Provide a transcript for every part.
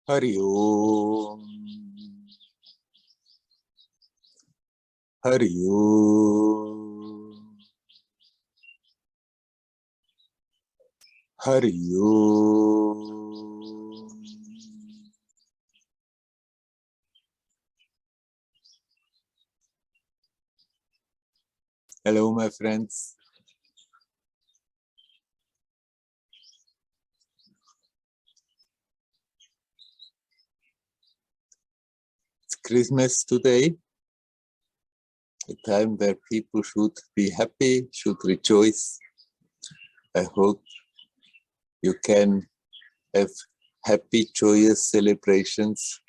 Hari Om. Hari Om. Hari Om. Hello, my friends. It's Christmas today, a time where people should be happy, should rejoice. I hope you can have happy, joyous celebrations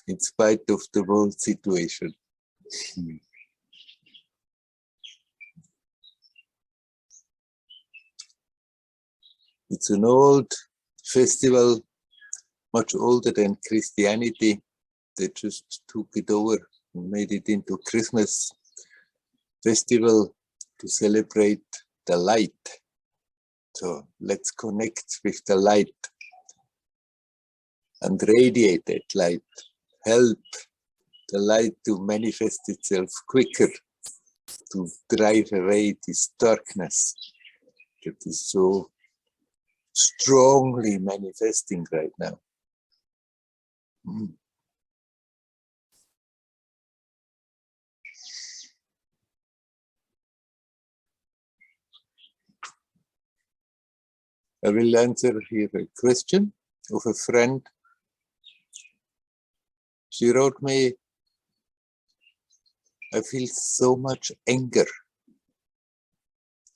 in spite of the world situation. It's an old festival, much older than Christianity. They just took it over and made it into Christmas festival to celebrate the light. So let's connect with the light and radiate that light. Help the light to manifest itself quicker, to drive away this darkness that is so strongly manifesting right now. I will answer here a question of a friend. She wrote me, I feel so much anger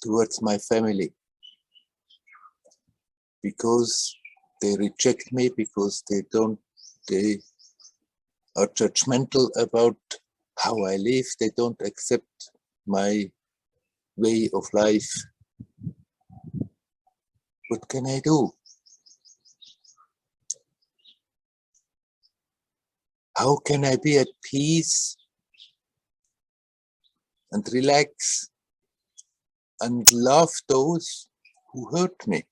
towards my family because they reject me, because they are judgmental about how I live. They don't accept my way of life. What can I do? How can I be at peace and relax and love those who hurt me?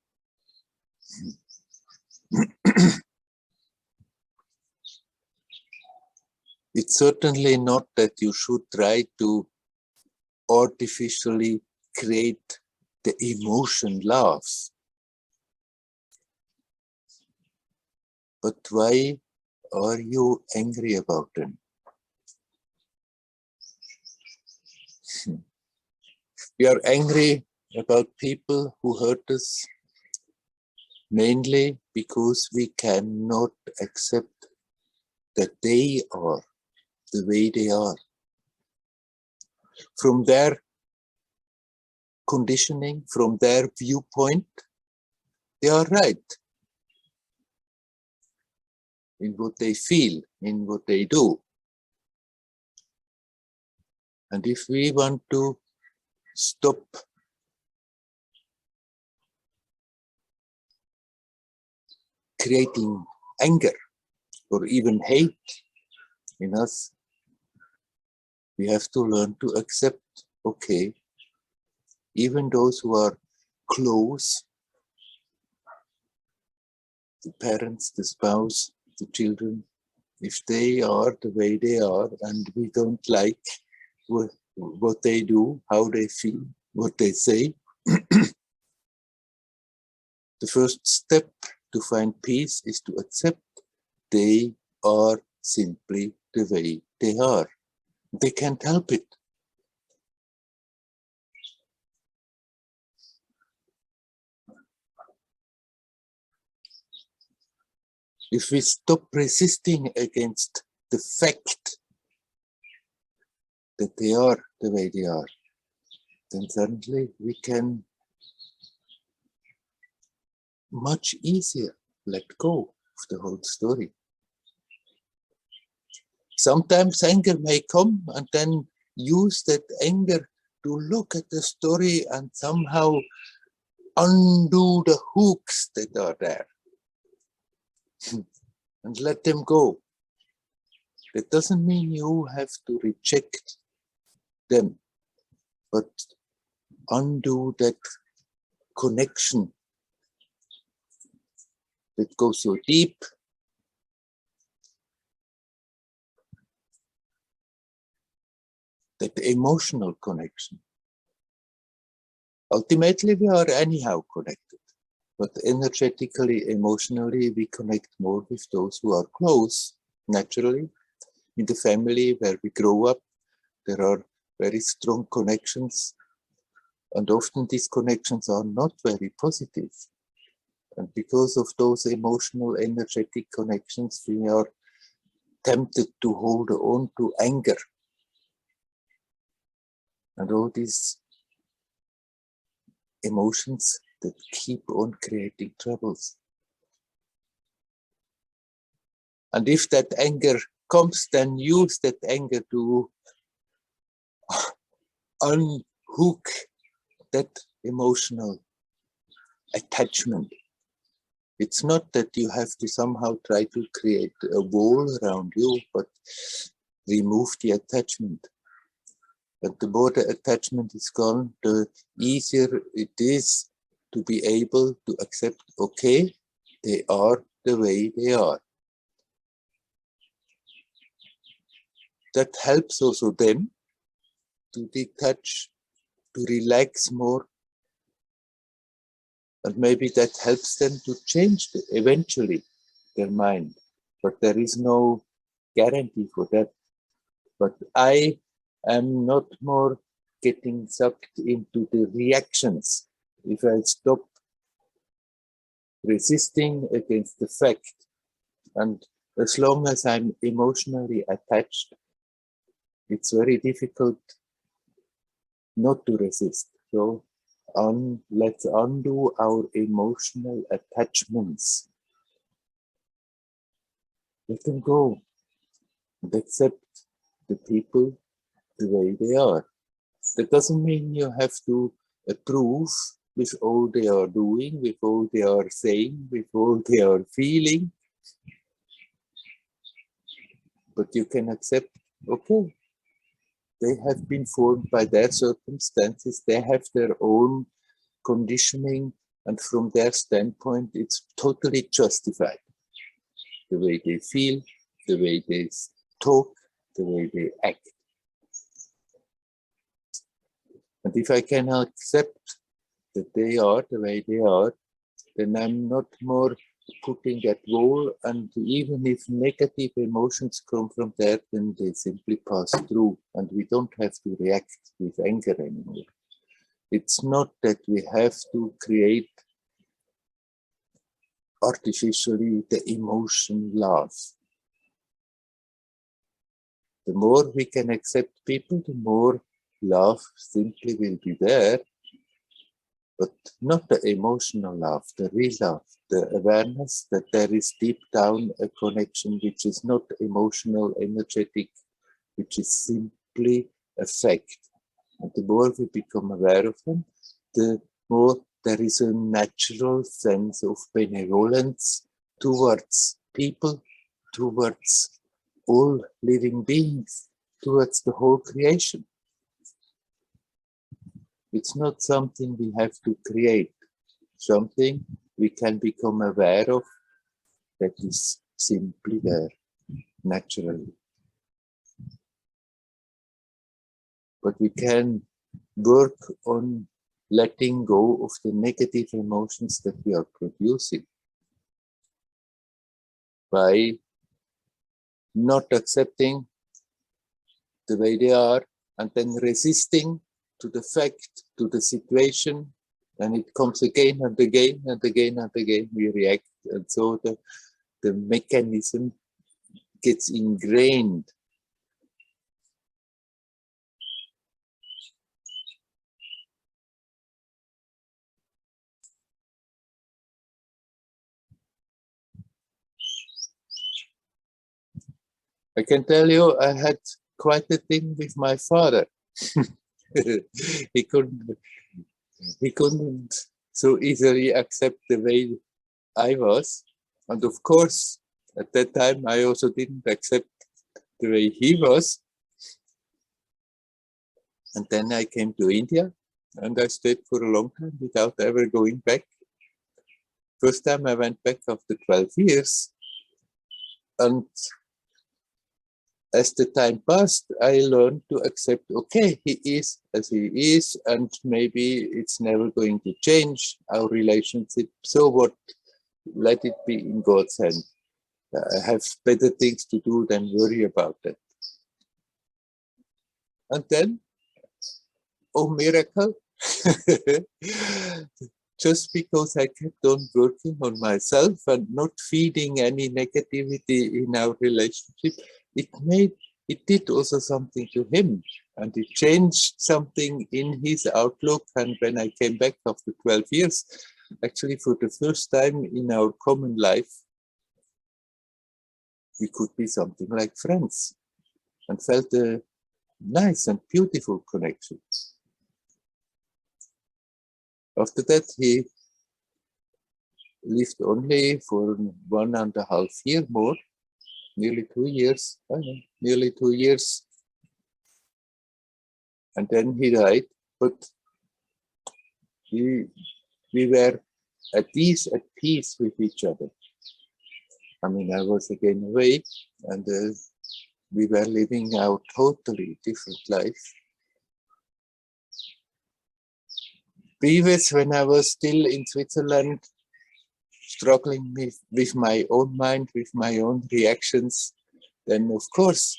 It's certainly not that you should try to artificially create the emotion love. But why are you angry about them? We are angry about people who hurt us mainly because we cannot accept that they are the way they are. From their conditioning, from their viewpoint, they are right in what they feel, in what they do. And if we want to stop creating anger or even hate in us, we have to learn to accept, okay, even those who are close, the parents, the spouse, the children, if they are the way they are and we don't like what they do, how they feel, what they say, the first step to find peace is to accept they are simply the way they are. They can't help it. If we stop resisting against the fact that they are the way they are, then suddenly we can much easier let go of the whole story. Sometimes anger may come and then use that anger to look at the story and somehow undo the hooks that are there and let them go. That doesn't mean you have to reject them, but undo that connection that goes so deep that emotional connection. Ultimately, we are anyhow connected, but energetically, emotionally, we connect more with those who are close, naturally. In the family where we grow up, there are very strong connections, and often these connections are not very positive. And because of those emotional, energetic connections, we are tempted to hold on to anger. And all these emotions that keep on creating troubles. And if that anger comes, then use that anger to unhook that emotional attachment. It's not that you have to somehow try to create a wall around you, but remove the attachment. And the more the attachment is gone, the easier it is to be able to accept, okay, they are the way they are. That helps also them to detach, to relax more. And maybe that helps them to change eventually their mind. But there is no guarantee for that. But I am not more getting sucked into the reactions. If I stop resisting against the fact, and as long as I'm emotionally attached, it's very difficult not to resist. So let's undo our emotional attachments. Let them go and accept the people the way they are. That doesn't mean you have to approve with all they are doing, with all they are saying, with all they are feeling. But you can accept, okay, they have been formed by their circumstances, they have their own conditioning, and from their standpoint, it's totally justified. The way they feel, the way they talk, the way they act. And if I can accept that they are the way they are, then I'm not more putting that wall, and even if negative emotions come from there, then they simply pass through, and we don't have to react with anger anymore. It's not that we have to create artificially the emotion love. The more we can accept people, the more love simply will be there, but not the emotional love, the real love, the awareness that there is deep down a connection which is not emotional, energetic, which is simply a fact. And the more we become aware of them, the more there is a natural sense of benevolence towards people, towards all living beings, towards the whole creation. It's not something we have to create, something we can become aware of that is simply there, naturally. But we can work on letting go of the negative emotions that we are producing by not accepting the way they are and then resisting to the fact, to the situation, and it comes again and again and again and again, we react, and so the mechanism gets ingrained. I can tell you, I had quite a thing with my father. He couldn't so easily accept the way I was. And of course, at that time, I also didn't accept the way he was. And then I came to India and I stayed for a long time without ever going back. First time I went back after 12 years. And as the time passed, I learned to accept, okay, he is as he is, and maybe it's never going to change our relationship. So what? Let it be in God's hand. I have better things to do than worry about it. And then, oh miracle, just because I kept on working on myself and not feeding any negativity in our relationship, it did also something to him, and it changed something in his outlook. And when I came back after 12 years, actually for the first time in our common life, we could be something like friends, and felt a nice and beautiful connection. After that, he lived only for 1.5 years more, nearly 2 years, nearly 2 years. And then he died, but we were at peace with each other. I mean, I was again away, and we were living our totally different life. Previous, when I was still in Switzerland, struggling with my own mind, with my own reactions, then of course,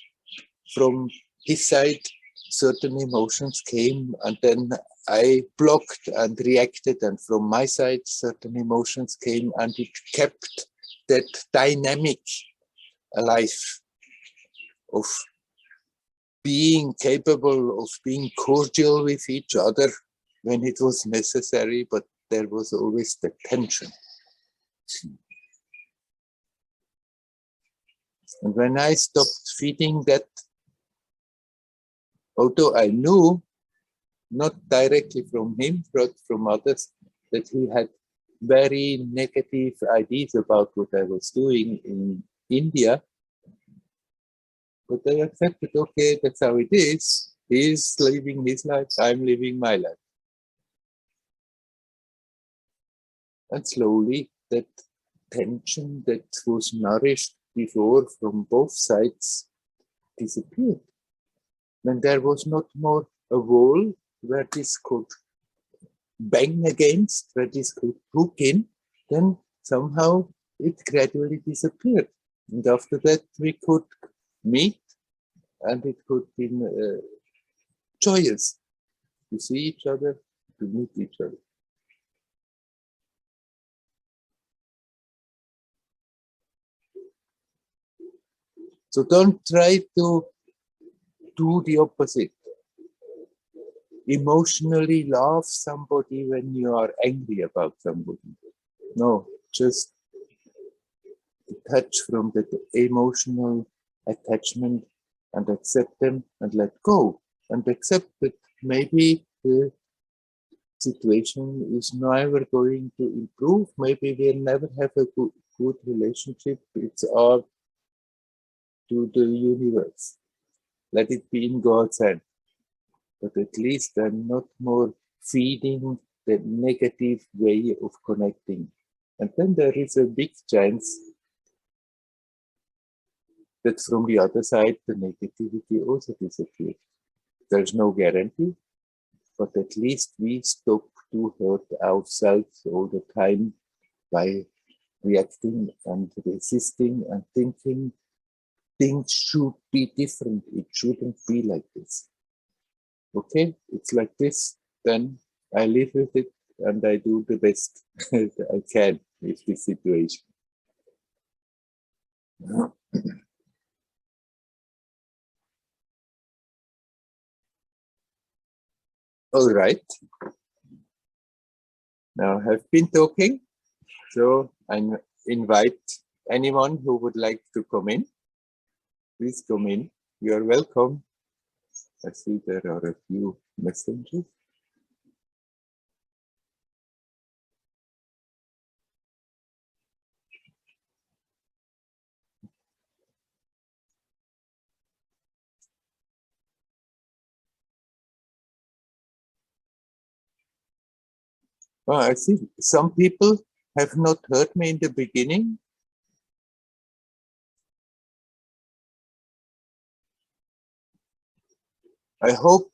from his side, certain emotions came, and then I blocked and reacted, and from my side, certain emotions came, and it kept that dynamic alive of being capable of being cordial with each other when it was necessary, but there was always the tension. And when I stopped feeding that, although I knew, not directly from him, but from others, that he had very negative ideas about what I was doing in India, but I accepted, okay, that's how it is. He's living his life, I'm living my life. And slowly that tension that was nourished before from both sides disappeared. When there was not more a wall where this could bang against, where this could hook in, then somehow it gradually disappeared. And after that we could meet, and it could be joyous to see each other, to meet each other. So don't try to do the opposite. Emotionally love somebody when you are angry about somebody. No, just detach from that emotional attachment and accept them and let go. And accept that maybe the situation is never going to improve. Maybe we'll never have a good relationship. It's all to the universe. Let it be in God's hand. But at least I'm not more feeding the negative way of connecting. And then there is a big chance that from the other side, the negativity also disappears. There's no guarantee, but at least we stop to hurt ourselves all the time by reacting and resisting and thinking things should be different. It shouldn't be like this. Okay, it's like this, then I live with it and I do the best I can with this situation. All right. Now I've been talking, so I invite anyone who would like to come in. Please come in. You are welcome. I see there are a few messages. Oh, I see some people have not heard me in the beginning. I hope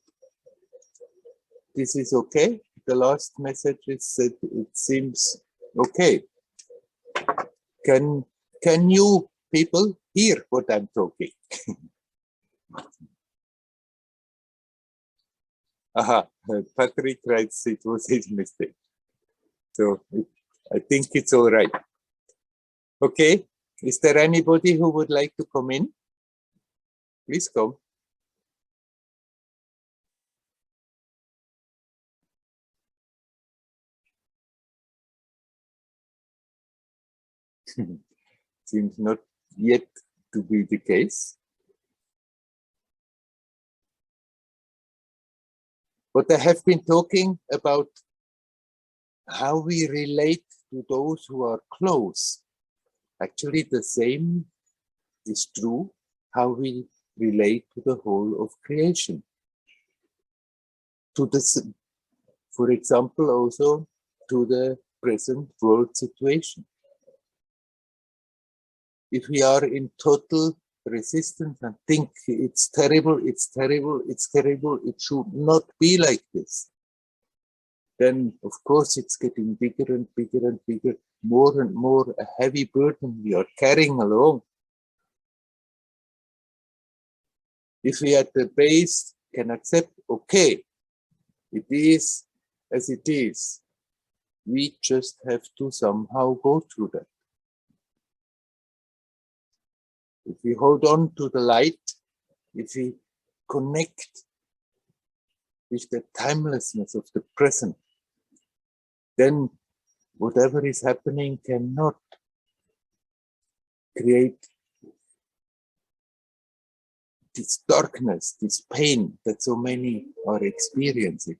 this is okay. The last message is that it seems okay. Can you people hear what I'm talking? Aha, Patrick writes it was his mistake. So I think it's all right. Okay, is there anybody who would like to come in? Please come. Seems not yet to be the case. But I have been talking about how we relate to those who are close. Actually, the same is true how we relate to the whole of creation. To this, for example, also to the present world situation. If we are in total resistance and think it's terrible, it's terrible, it's terrible, it should not be like this, then of course it's getting bigger and bigger and bigger, more and more a heavy burden we are carrying along. If we at the base can accept, okay, it is as it is, we just have to somehow go through that. If we hold on to the light, if we connect with the timelessness of the present, then whatever is happening cannot create this darkness, this pain that so many are experiencing.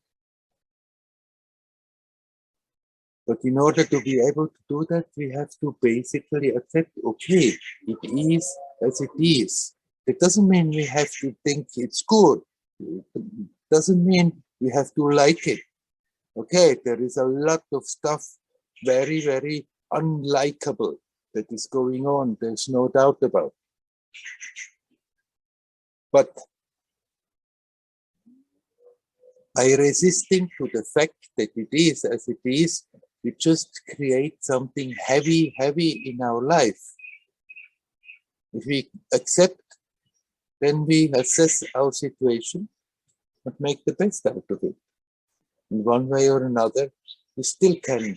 But in order to be able to do that, we have to basically accept, okay, it is as it is. It doesn't mean we have to think it's good. It doesn't mean we have to like it. Okay, there is a lot of stuff very, very unlikable that is going on. There's no doubt about it. But by resisting to the fact that it is as it is, we just create something heavy, heavy in our life. If we accept, then we assess our situation and make the best out of it. In one way or another, we still can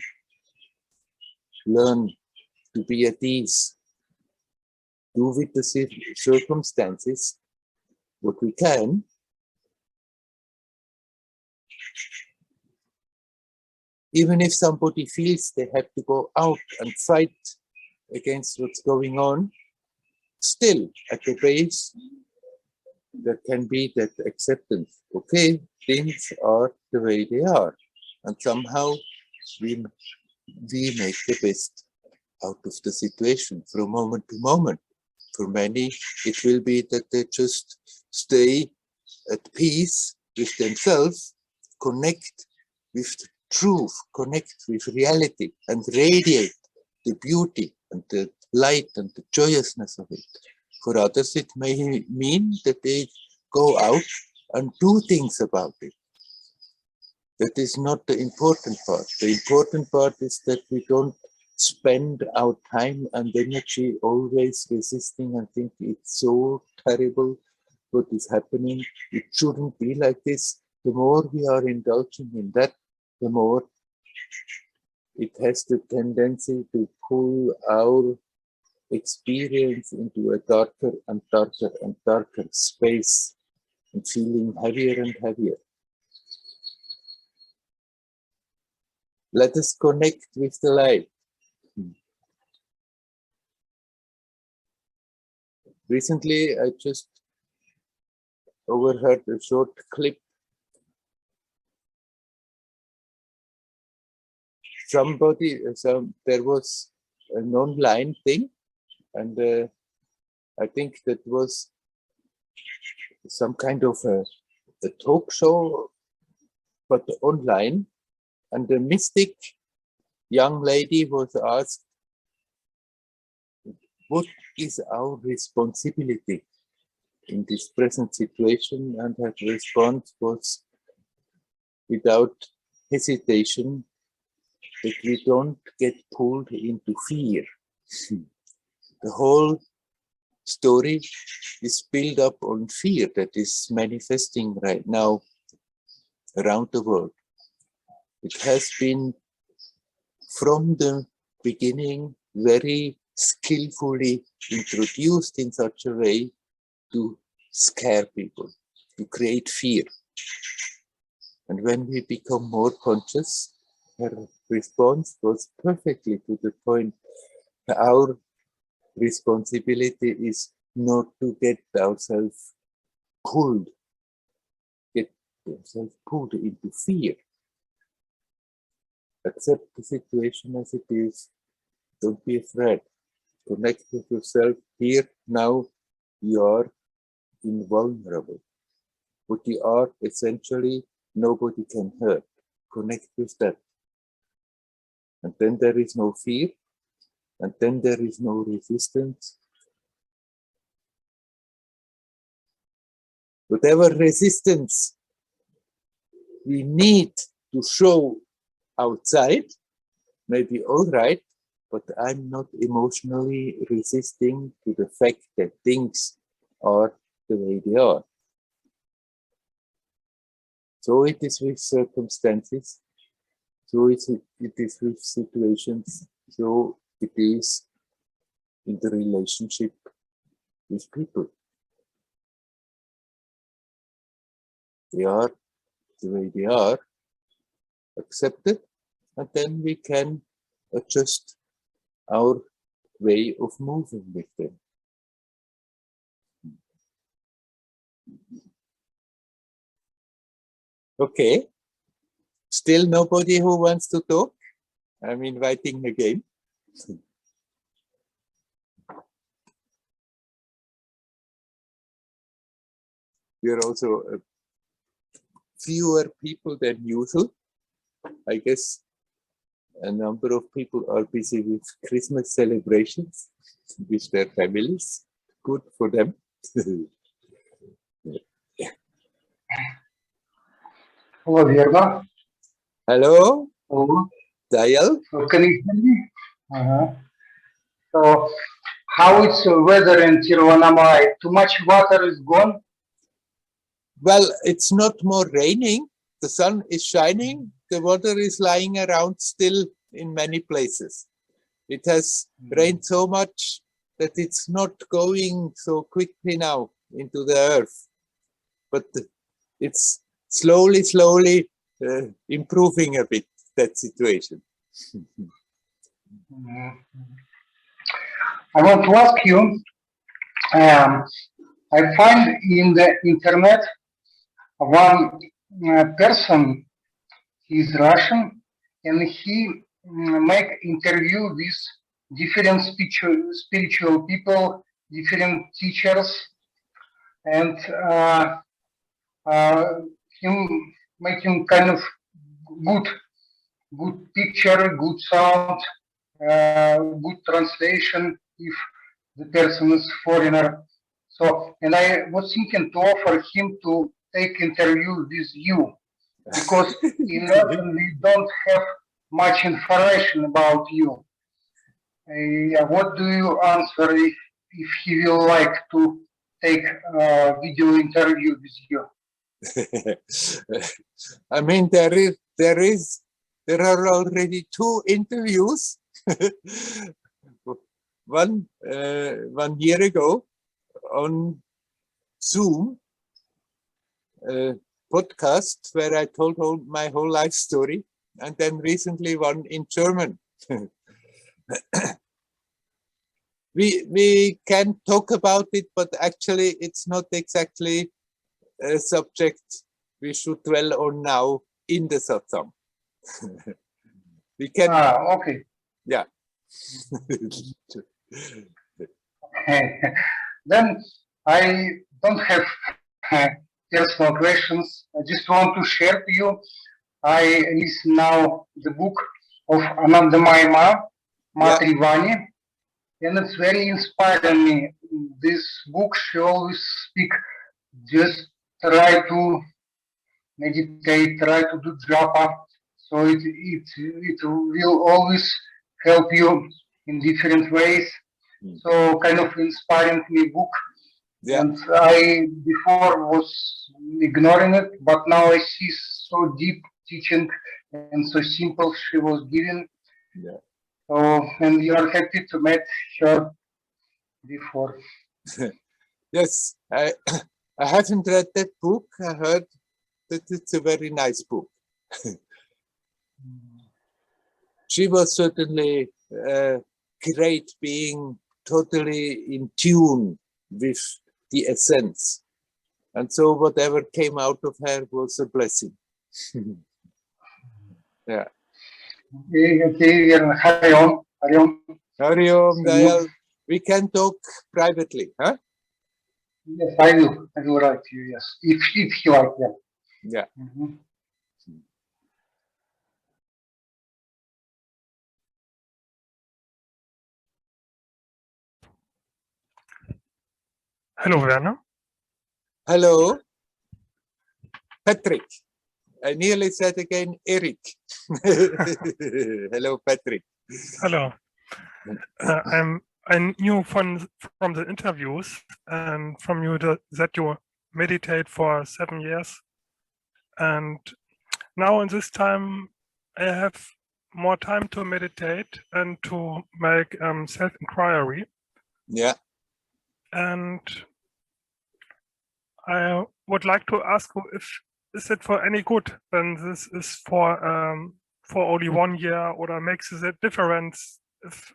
learn to be at ease, do with the circumstances what we can, even if somebody feels they have to go out and fight against what's going on, still at the base, there can be that acceptance. Okay, things are the way they are. And somehow we make the best out of the situation from moment to moment. For many, it will be that they just stay at peace with themselves, connect with truth, connect with reality, and radiate the beauty and the light and the joyousness of it. For others, it may mean that they go out and do things about it. That is not the important part. The important part is that we don't spend our time and energy always resisting and think it's so terrible what is happening. It shouldn't be like this. The more we are indulging in that, the more it has the tendency to pull our experience into a darker and darker and darker space and feeling heavier and heavier. Let us connect with the light. Recently, I just overheard a short clip. There was an online thing, and I think that was some kind of a talk show, but online. And the mystic young lady was asked, what is our responsibility in this present situation, and her response was without hesitation that we don't get pulled into fear. The whole story is built up on fear that is manifesting right now around the world. It has been from the beginning very skillfully introduced in such a way to scare people, to create fear. And when we become more conscious, her response was perfectly to the point. Our responsibility is not to get ourselves pulled into fear. Accept the situation as it is. Don't be afraid. Connect with yourself here, now. You are invulnerable. What you are, essentially, nobody can hurt. Connect with that. And then there is no fear, and then there is no resistance. Whatever resistance we need to show outside may be all right, but I'm not emotionally resisting to the fact that things are the way they are. So it is with circumstances, so it is with situations, so it is in the relationship with people. They are the way they are, accepted, and then we can adjust our way of moving with them. Okay, still nobody who wants to talk? I'm inviting again. We're also fewer people than usual. I guess a number of people are busy with Christmas celebrations with their families. Good for them. Hello, Werner. Hello, Hello. Dayal. So can you hear me? So, how is the weather in Tiruvannamalai? Too much water is gone? Well, it's not more raining. The sun is shining. The water is lying around still in many places. It has rained so much that it's not going so quickly now into the earth. But it's slowly improving a bit, that situation. I want to ask you, I find in the internet one person, he's Russian, and he make interview with different spiritual people, different teachers, and him making kind of good picture, good sound, good translation if the person is foreigner. So, and I was thinking to offer him to take interview with you, because in Russian we don't have much information about you. What do you answer if he will like to take a video interview with you? I mean, there are already 2 interviews. one 1 year ago on Zoom podcast where I told my whole life story, and then recently one in German. We can talk about it, but actually it's not exactly a subject we should dwell on now in the satsang. We can. Okay. Yeah. Then I don't have personal questions. I just want to share to you. I listen now the book of Anandamaya Ma, Matrivani, and it's very inspiring me in this book, she always speak, just try to meditate, try to do japa. So it will always help you in different ways. So kind of inspiring me book. Yeah. And I before was ignoring it, but now I see so deep teaching and so simple she was giving. Yeah. So, and you are happy to meet her before. Yes, I haven't read that book. I heard that it's a very nice book. She was certainly great, being totally in tune with the essence. And so whatever came out of her was a blessing. Yeah. Okay, Hari Om. Hari Om. Hari Om, Dayal. We can talk privately, huh? Yes, I will write to you, yes. If you like, yeah. Yeah. Mm-hmm. Hello, Werner. Hello, Patrick. I nearly said again, Eric. Hello, Patrick. Hello. I knew from the interviews and from you that you meditate for 7 years, and now in this time I have more time to meditate and to make self-inquiry. Yeah. And I would like to ask you, is it for any good when this is for only 1 year, or makes it a difference if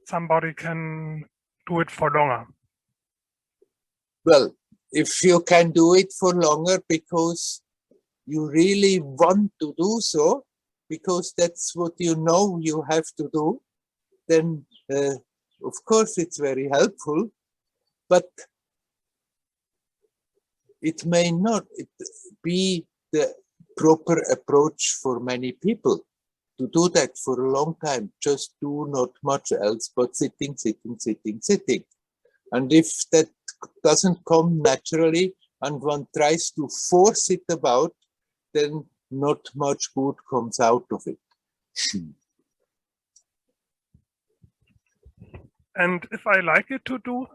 somebody can do it for longer? Well, if you can do it for longer because you really want to do so, because that's what you know you have to do, then of course it's very helpful, but it may not be the proper approach for many people to do that for a long time. Just do not much else but sitting, sitting, sitting, sitting. And if that doesn't come naturally and one tries to force it about, then not much good comes out of it. And if I like it to do,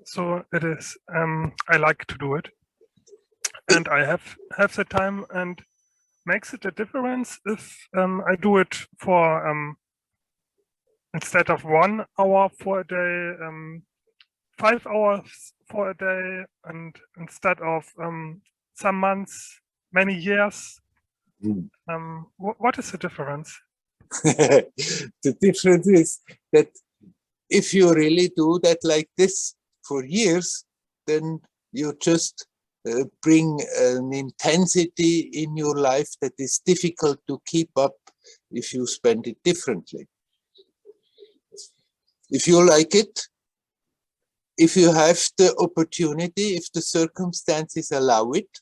so it is, I like to do it, and I have the time, and makes it a difference if I do it for instead of 1 hour for a day, 5 hours for a day, and instead of some months, many years. What is the difference? The difference is that if you really do that like this for years, then you just bring an intensity in your life that is difficult to keep up if you spend it differently. If you like it, if you have the opportunity, if the circumstances allow it,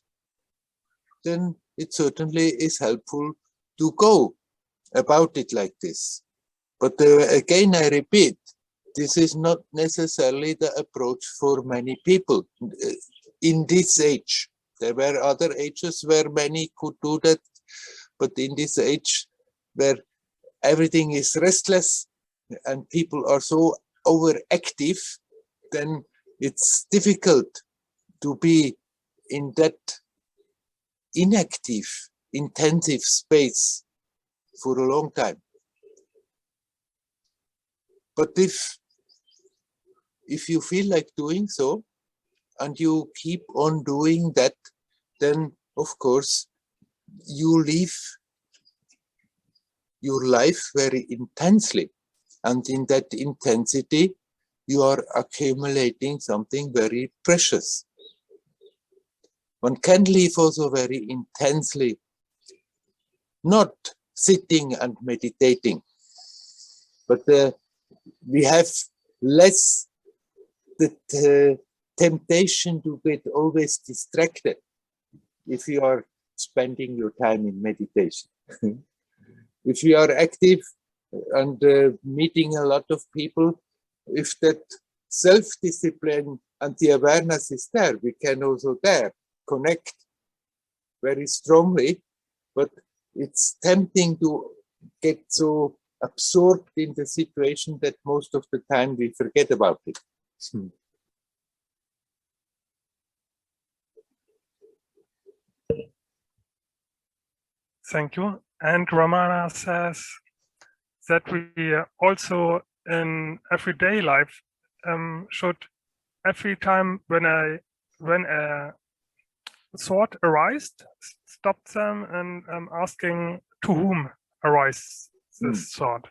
then it certainly is helpful to go about it like this. But again, I repeat, this is not necessarily the approach for many people in this age. There were other ages where many could do that, but in this age where everything is restless and people are so overactive, then it's difficult to be in that inactive, intensive space for a long time. But if you feel like doing so and you keep on doing that, then of course you live your life very intensely, and in that intensity you are accumulating something very precious. One can live also very intensely, not sitting and meditating, but we have less the temptation to get always distracted if you are spending your time in meditation. If you are active and meeting a lot of people, if that self-discipline and the awareness is there, we can also there connect very strongly, but it's tempting to get so absorbed in the situation that most of the time we forget about it. Thank you. And Ramana says that we also in everyday life should, every time when a thought arises, stop them and asking to whom arises this thought.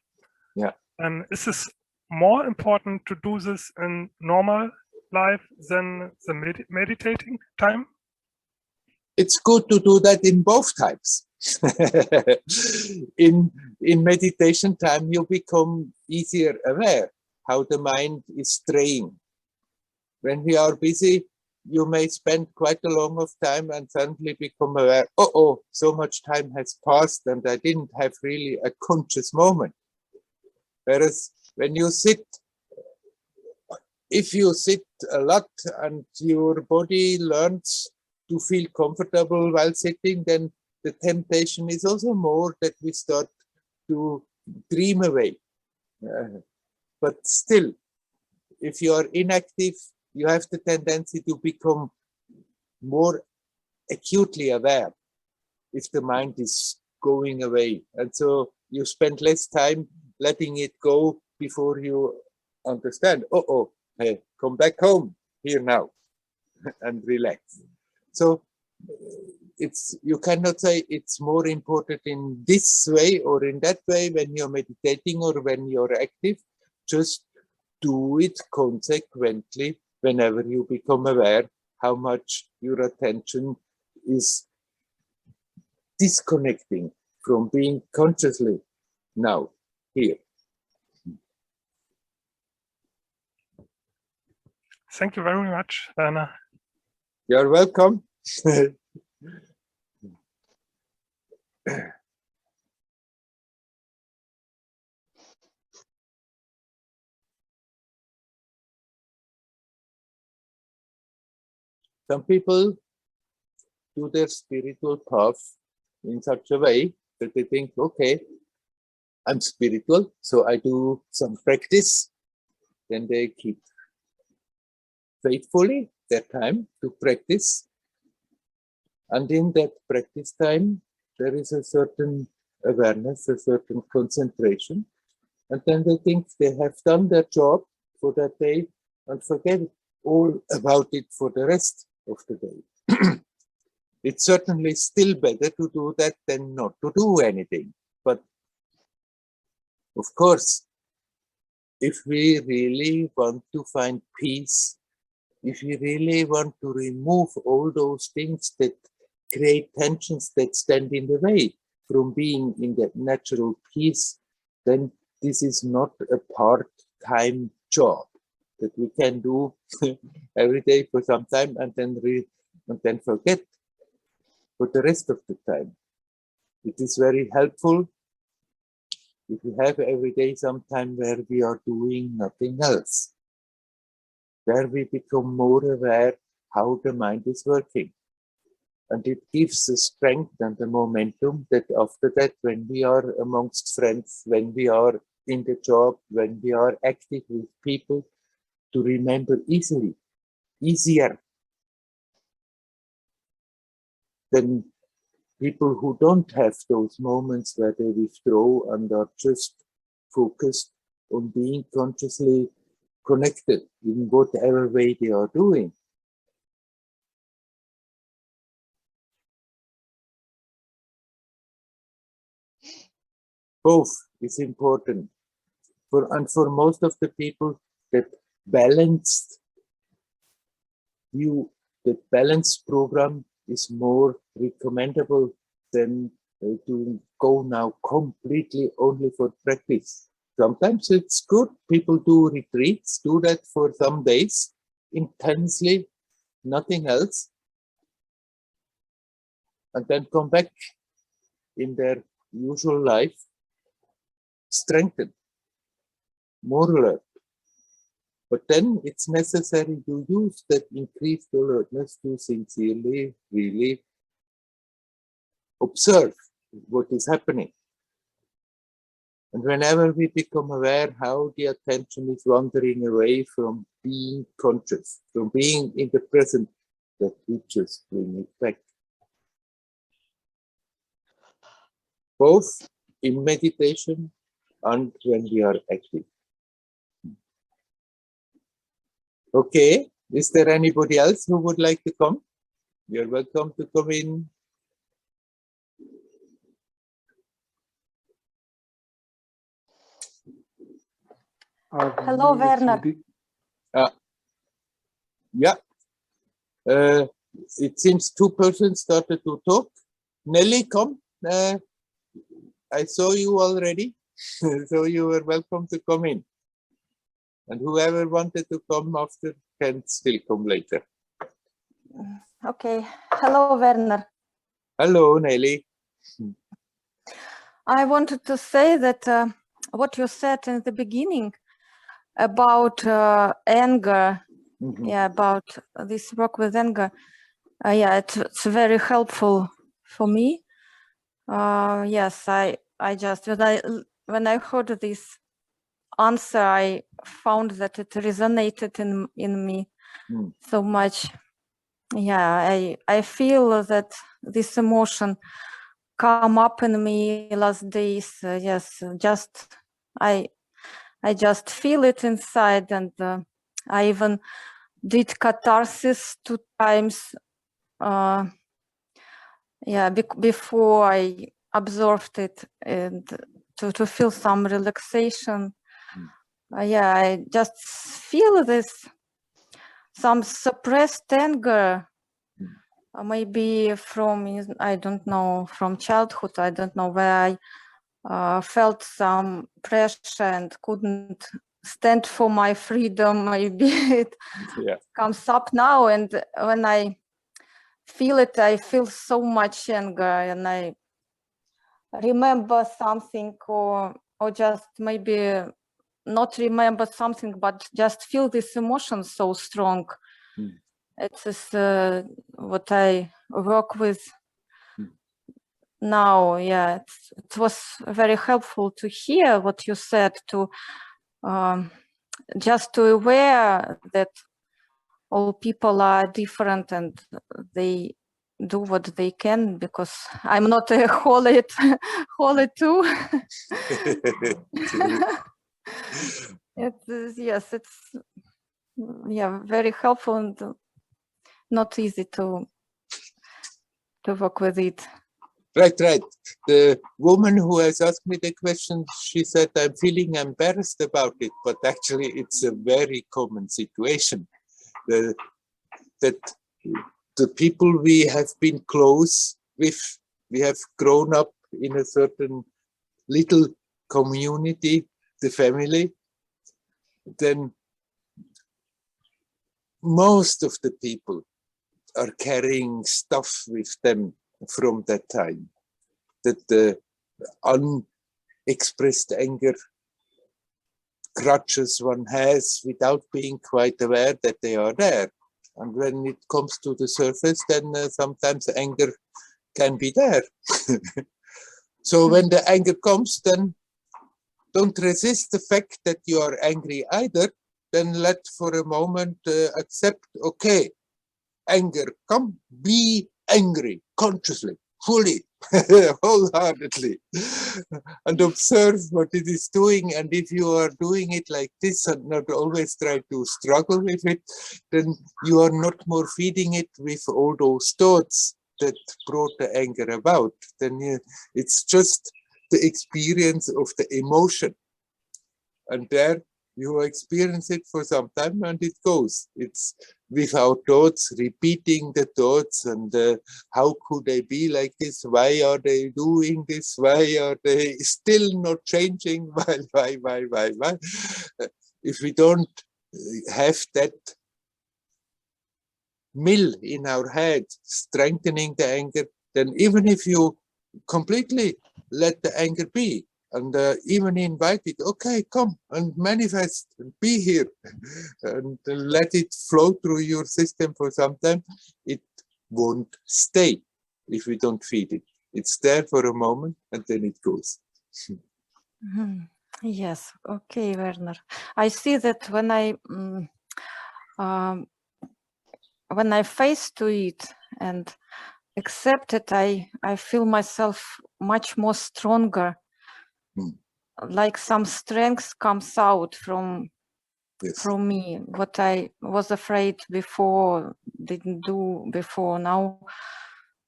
Yeah. And is this more important to do this in normal life than the meditating time? It's good to do that in both times. in meditation time, you become easier aware how the mind is straying. When we are busy, you may spend quite a long of time and suddenly become aware, oh, so much time has passed and I didn't have really a conscious moment. Whereas when you sit, if you sit a lot and your body learns to feel comfortable while sitting, then the temptation is also more that we start to dream away. But still, if you are inactive, you have the tendency to become more acutely aware if the mind is going away. And so you spend less time letting it go before you understand, hey, come back home here now and relax. So it's, you cannot say it's more important in this way or in that way when you're meditating or when you're active. Just do it consequently whenever you become aware how much your attention is disconnecting from being consciously now here. Thank you very much, Werner. You're welcome. Some people do their spiritual path in such a way that they think, okay, I'm spiritual, so I do some practice. Then they keep faithfully their time to practice. And in that practice time, there is a certain awareness, a certain concentration. And then they think they have done their job for that day and forget all about it for the rest of the day. It's certainly still better to do that than not to do anything. But of course, if we really want to find peace, if we really want to remove all those things that create tensions that stand in the way from being in that natural peace, then this is not a part-time job that we can do every day for some time and then forget for the rest of the time. It is very helpful if we have every day some time where we are doing nothing else, where we become more aware how the mind is working. And it gives the strength and the momentum that after that, when we are amongst friends, when we are in the job, when we are active with people, to remember easier than people who don't have those moments where they withdraw and are just focused on being consciously connected in whatever way they are doing. Both is important. For most of the people, that balanced view, that balanced program is more recommendable than to go now completely only for practice. Sometimes it's good, people do retreats, do that for some days, intensely, nothing else, and then come back in their usual life, strengthened, more alert. But then it's necessary to use that increased alertness to sincerely, really observe what is happening. And whenever we become aware how the attention is wandering away from being conscious, from being in the present, that we just bring it back. Both in meditation and when we are active. Okay, is there anybody else who would like to come? You're welcome to come in. Hello, Werner. Yeah. It seems two persons started to talk. Nelly, come. I saw you already, so you are welcome to come in. And whoever wanted to come after can still come later. Okay. Hello, Werner. Hello, Nelly. I wanted to say that what you said in the beginning about anger, yeah, about this work with anger, yeah, it's very helpful for me. Yes, I just when I heard this answer, I found that it resonated in me so much. Yeah, I feel that this emotion come up in me last days. Yes, just I just feel it inside, and I even did catharsis 2 times. Yeah, before I absorbed it, and to feel some relaxation. Yeah, I just feel this some suppressed anger, maybe from, I don't know, from childhood. I don't know, where I felt some pressure and couldn't stand for my freedom. Maybe it comes up now, and when I feel it, I feel so much anger, and I remember something, or just maybe not remember something, but just feel this emotion so strong. It is what I work with now. Yeah, it was very helpful to hear what you said, to just to aware that all people are different and they do what they can, because I'm not a holy too. It is, yes, it's, yeah, very helpful and not easy to work with it. Right. The woman who has asked me the question, she said, I'm feeling embarrassed about it, but actually it's a very common situation. That the people we have been close with, we have grown up in a certain little community, the family, then most of the people are carrying stuff with them from that time, that the unexpressed anger crutches one has without being quite aware that they are there. And when it comes to the surface, then sometimes anger can be there. So when the anger comes, then don't resist the fact that you are angry either. Then let for a moment accept, okay, anger, come, be angry consciously, fully, wholeheartedly, and observe what it is doing. And if you are doing it like this and not always try to struggle with it, then you are not more feeding it with all those thoughts that brought the anger about. Then it's just the experience of the emotion. And there you experience it for some time and it goes. It's without thoughts, repeating the thoughts, and how could they be like this? Why are they doing this? Why are they still not changing? Why? If we don't have that mill in our head, strengthening the anger, then even if you completely let the anger be and even invited, okay, come and manifest, and be here, and let it flow through your system for some time, it won't stay if we don't feed it. It's there for a moment and then it goes. Yes, okay, Werner. I see that when I face to it and accept it, I feel myself much more stronger. Like some strength comes out from me. What I was afraid before, didn't do before. Now,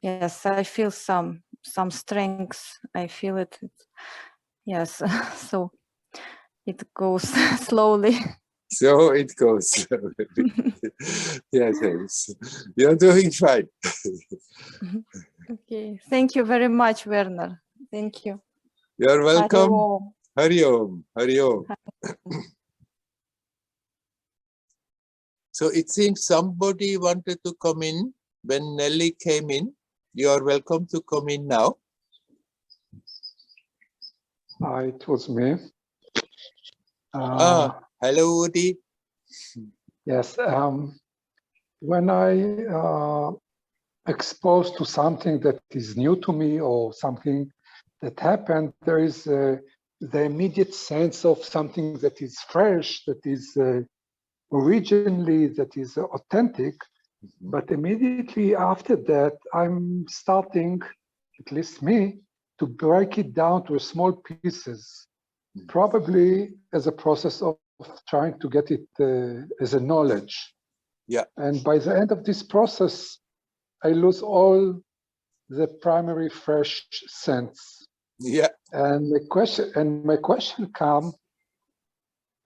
yes, I feel some strength. I feel it. Yes, so it goes slowly. So it goes slowly. Yes, you're doing fine. Okay, thank you very much, Werner. Thank you. You're welcome. Hari Om. Hari Om. So it seems somebody wanted to come in when Nelly came in. You are welcome to come in now. It was me. Hello, Woody. Yes. When I exposed to something that is new to me or something that happened, there is the immediate sense of something that is fresh, that is originally, that is authentic. But immediately after that, I'm starting, at least me, to break it down to small pieces, probably as a process of trying to get it as a knowledge. Yeah. And by the end of this process, I lose all the primary fresh sense. Yeah. And my question comes,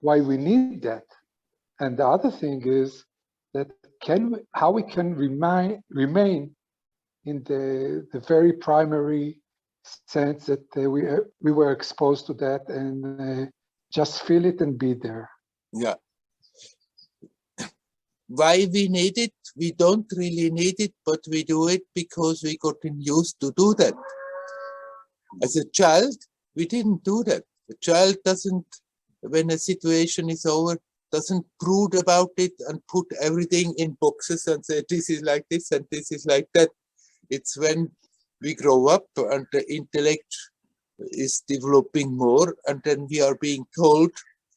why we need that? And the other thing is that how we can remain in the very primary sense that we were exposed to that and just feel it and be there. Yeah. Why we need it? We don't really need it, but we do it because we gotten used to do that. As a child, we didn't do that. A child doesn't, when a situation is over, doesn't brood about it and put everything in boxes and say, this is like this and this is like that. It's when we grow up and the intellect is developing more, and then we are being told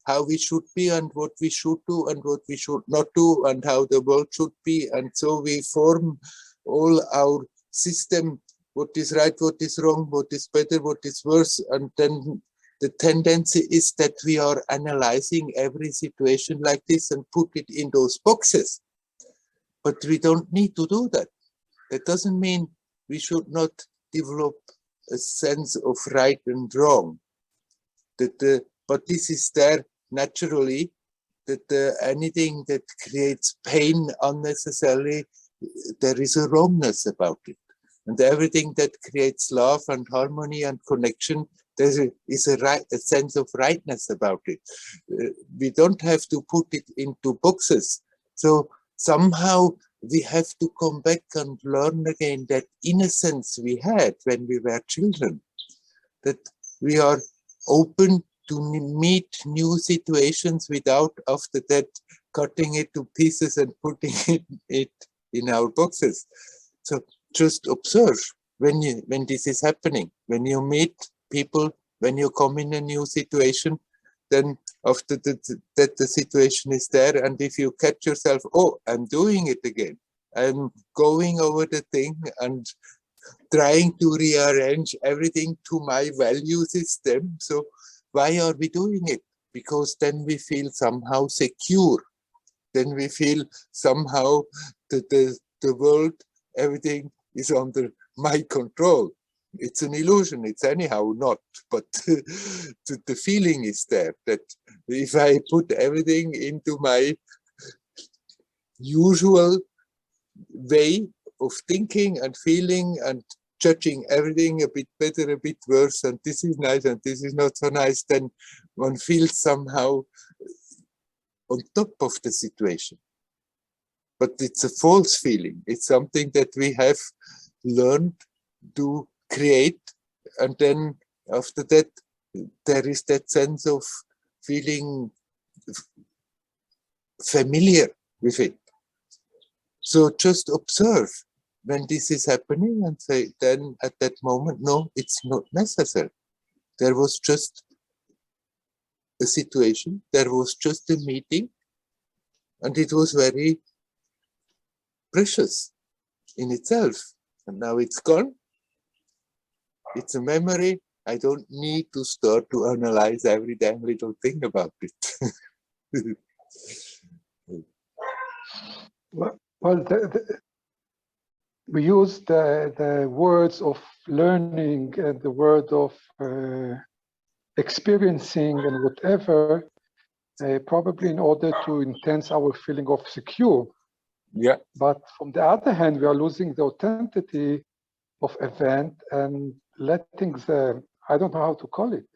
how we should be and what we should do and what we should not do and how the world should be. And so we form all our system, what is right, what is wrong, what is better, what is worse. And then the tendency is that we are analyzing every situation like this and put it in those boxes. But we don't need to do that. That doesn't mean we should not develop a sense of right and wrong. But this is there naturally, that anything that creates pain unnecessarily, there is a wrongness about it. And everything that creates love and harmony and connection, there is a sense of rightness about it. We don't have to put it into boxes. So somehow we have to come back and learn again that innocence we had when we were children, that we are open to meet new situations without after that cutting it to pieces and putting it in our boxes. So just observe when this is happening, when you meet people, when you come in a new situation, then after that the situation is there, and if you catch yourself, oh, I'm doing it again, I'm going over the thing and trying to rearrange everything to my value system. So why are we doing it? Because then we feel somehow secure. Then we feel somehow that the world, everything is under my control. It's an illusion. It's anyhow not. But the feeling is there that if I put everything into my usual way of thinking and feeling and judging everything a bit better, a bit worse, and this is nice and this is not so nice, then one feels somehow on top of the situation. But it's a false feeling. It's something that we have learned to create, and then after that there is that sense of feeling familiar with it. So just observe when this is happening and say, then at that moment, no, it's not necessary. There was just a situation, there was just a meeting, and it was very precious in itself. And now it's gone. It's a memory. I don't need to start to analyze every damn little thing about it. Well, we use the words of learning and the word of experiencing and whatever, probably in order to enhance our feeling of secure. Yeah. But from the other hand, we are losing the authenticity of event and letting the, I don't know how to call it,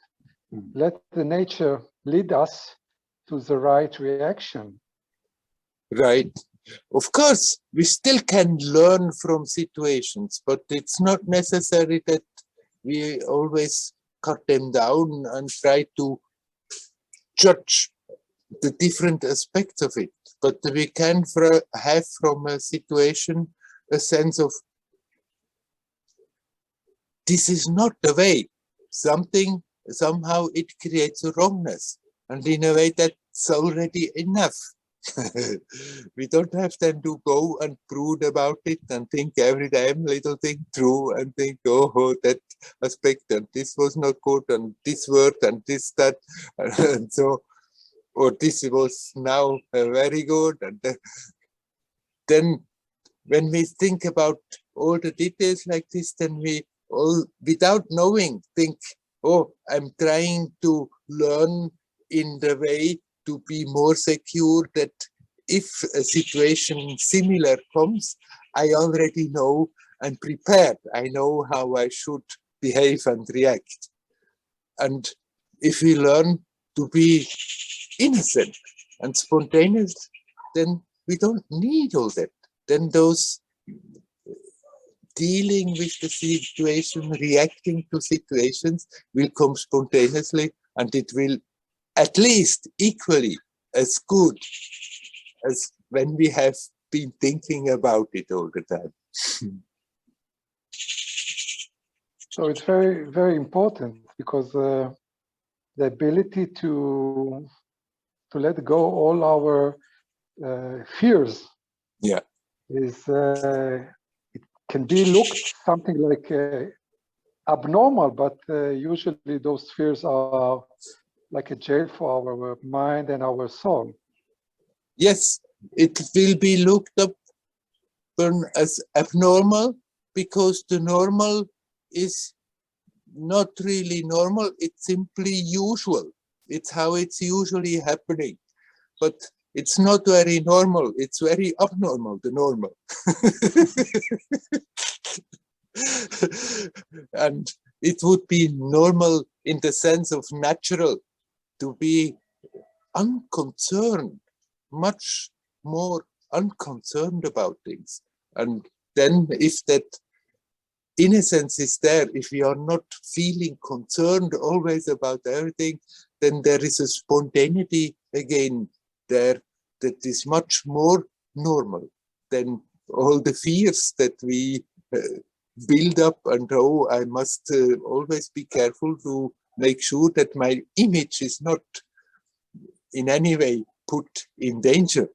let the nature lead us to the right reaction. Right. Of course, we still can learn from situations, but it's not necessary that we always cut them down and try to judge the different aspects of it. But we can have from a situation a sense of, this is not the way. Something, somehow it creates a wrongness. And in a way that's already enough. We don't have then to go and brood about it and think every damn little thing through and think, oh, that aspect and this was not good and this word and this, that. And so, or this was now very good. And then when we think about all the details like this, then we all, without knowing, think, oh, I'm trying to learn in the way to be more secure, that if a situation similar comes, I already know I'm prepared. I know how I should behave and react. And if we learn to be innocent and spontaneous, then we don't need all that. Then those dealing with the situation, reacting to situations will come spontaneously, and it will at least equally as good as when we have been thinking about it all the time. So it's very, very important, because the ability to let go all our fears, yeah, is it can be looked something like abnormal, but usually those fears are like a jail for our mind and our soul. Yes, it will be looked upon as abnormal, because the normal is not really normal, it's simply usual. It's how it's usually happening. But it's not very normal, it's very abnormal, the normal. And it would be normal in the sense of natural to be unconcerned, much more unconcerned about things. And then if that innocence is there, if we are not feeling concerned always about everything, then there is a spontaneity again there that is much more normal than all the fears that we build up. And oh, I must always be careful to make sure that my image is not in any way put in danger.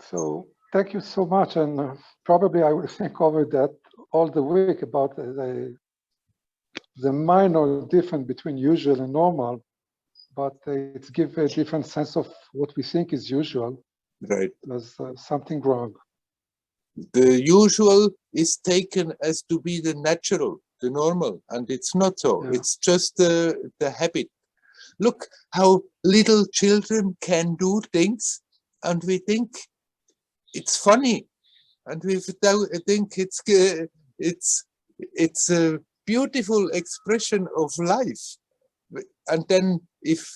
So thank you so much, and probably I will think over that all the week about the minor difference between usual and normal, but it gives a different sense of what we think is usual. Right. There's something wrong. The usual is taken as to be the natural, the normal, and it's not so. Yeah. It's just the habit. Look how little children can do things, and we think it's funny, and we think it's a beautiful expression of life. And then if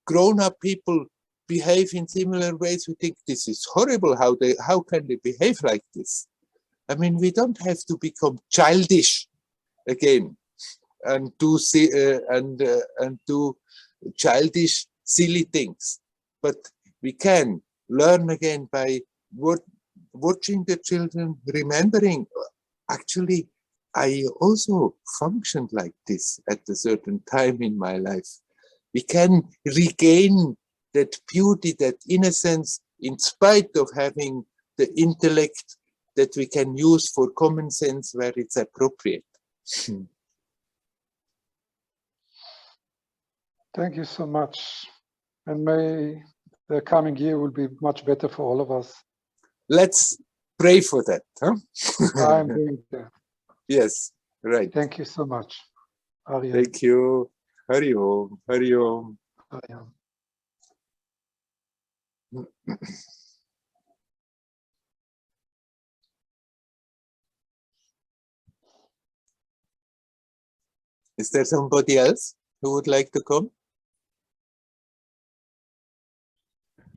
grown-up people behave in similar ways, we think this is horrible. How can they behave like this? I mean, we don't have to become childish again and do childish, silly things. But we can learn again by watching the children, remembering, actually, I also functioned like this at a certain time in my life. We can regain that beauty, that innocence, in spite of having the intellect that we can use for common sense where it's appropriate. Thank you so much. And may the coming year will be much better for all of us. Let's pray for that. Huh? I'm doing that. Yes, right. Thank you so much. Ariel. Thank you. Hari Om. Hari Om. Ariel. Is there somebody else who would like to come?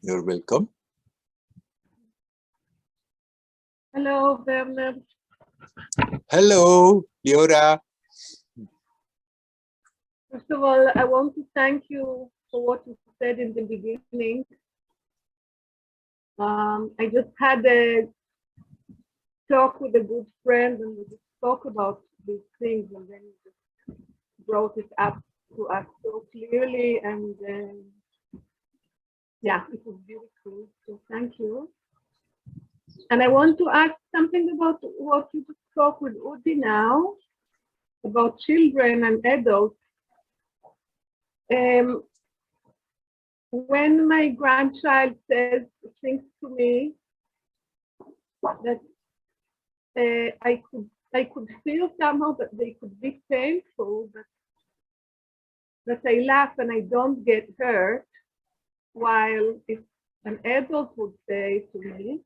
You're welcome. Hello, Werner. Hello, Liora. First of all, I want to thank you for what you said in the beginning. I just had a talk with a good friend and we just spoke about these things, and then you just brought it up to us so clearly, and yeah, it was beautiful. So thank you. And I want to ask something about what you just spoke with Udi now, about children and adults. When my grandchild says things to me that I could feel somehow that they could be painful, but I laugh and I don't get hurt, while if an adult would say to me,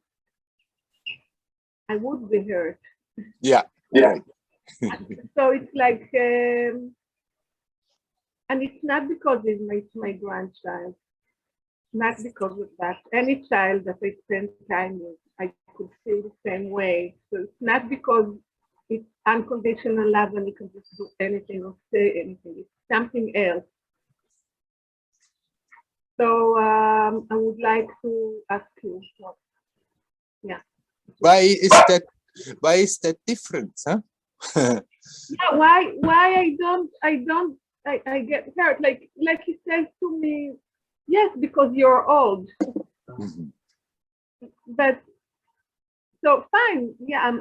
I would be hurt. Yeah. Right. So it's like, and it's not because it's my grandchild, not because of that. Any child that I spend time with, I could feel the same way. So it's not because it's unconditional love and you can just do anything or say anything. It's something else. So I would like to ask you what, yeah. Why is that different, huh? Yeah, why I get hurt, like he says to me, yes, because you're old. But so fine, yeah,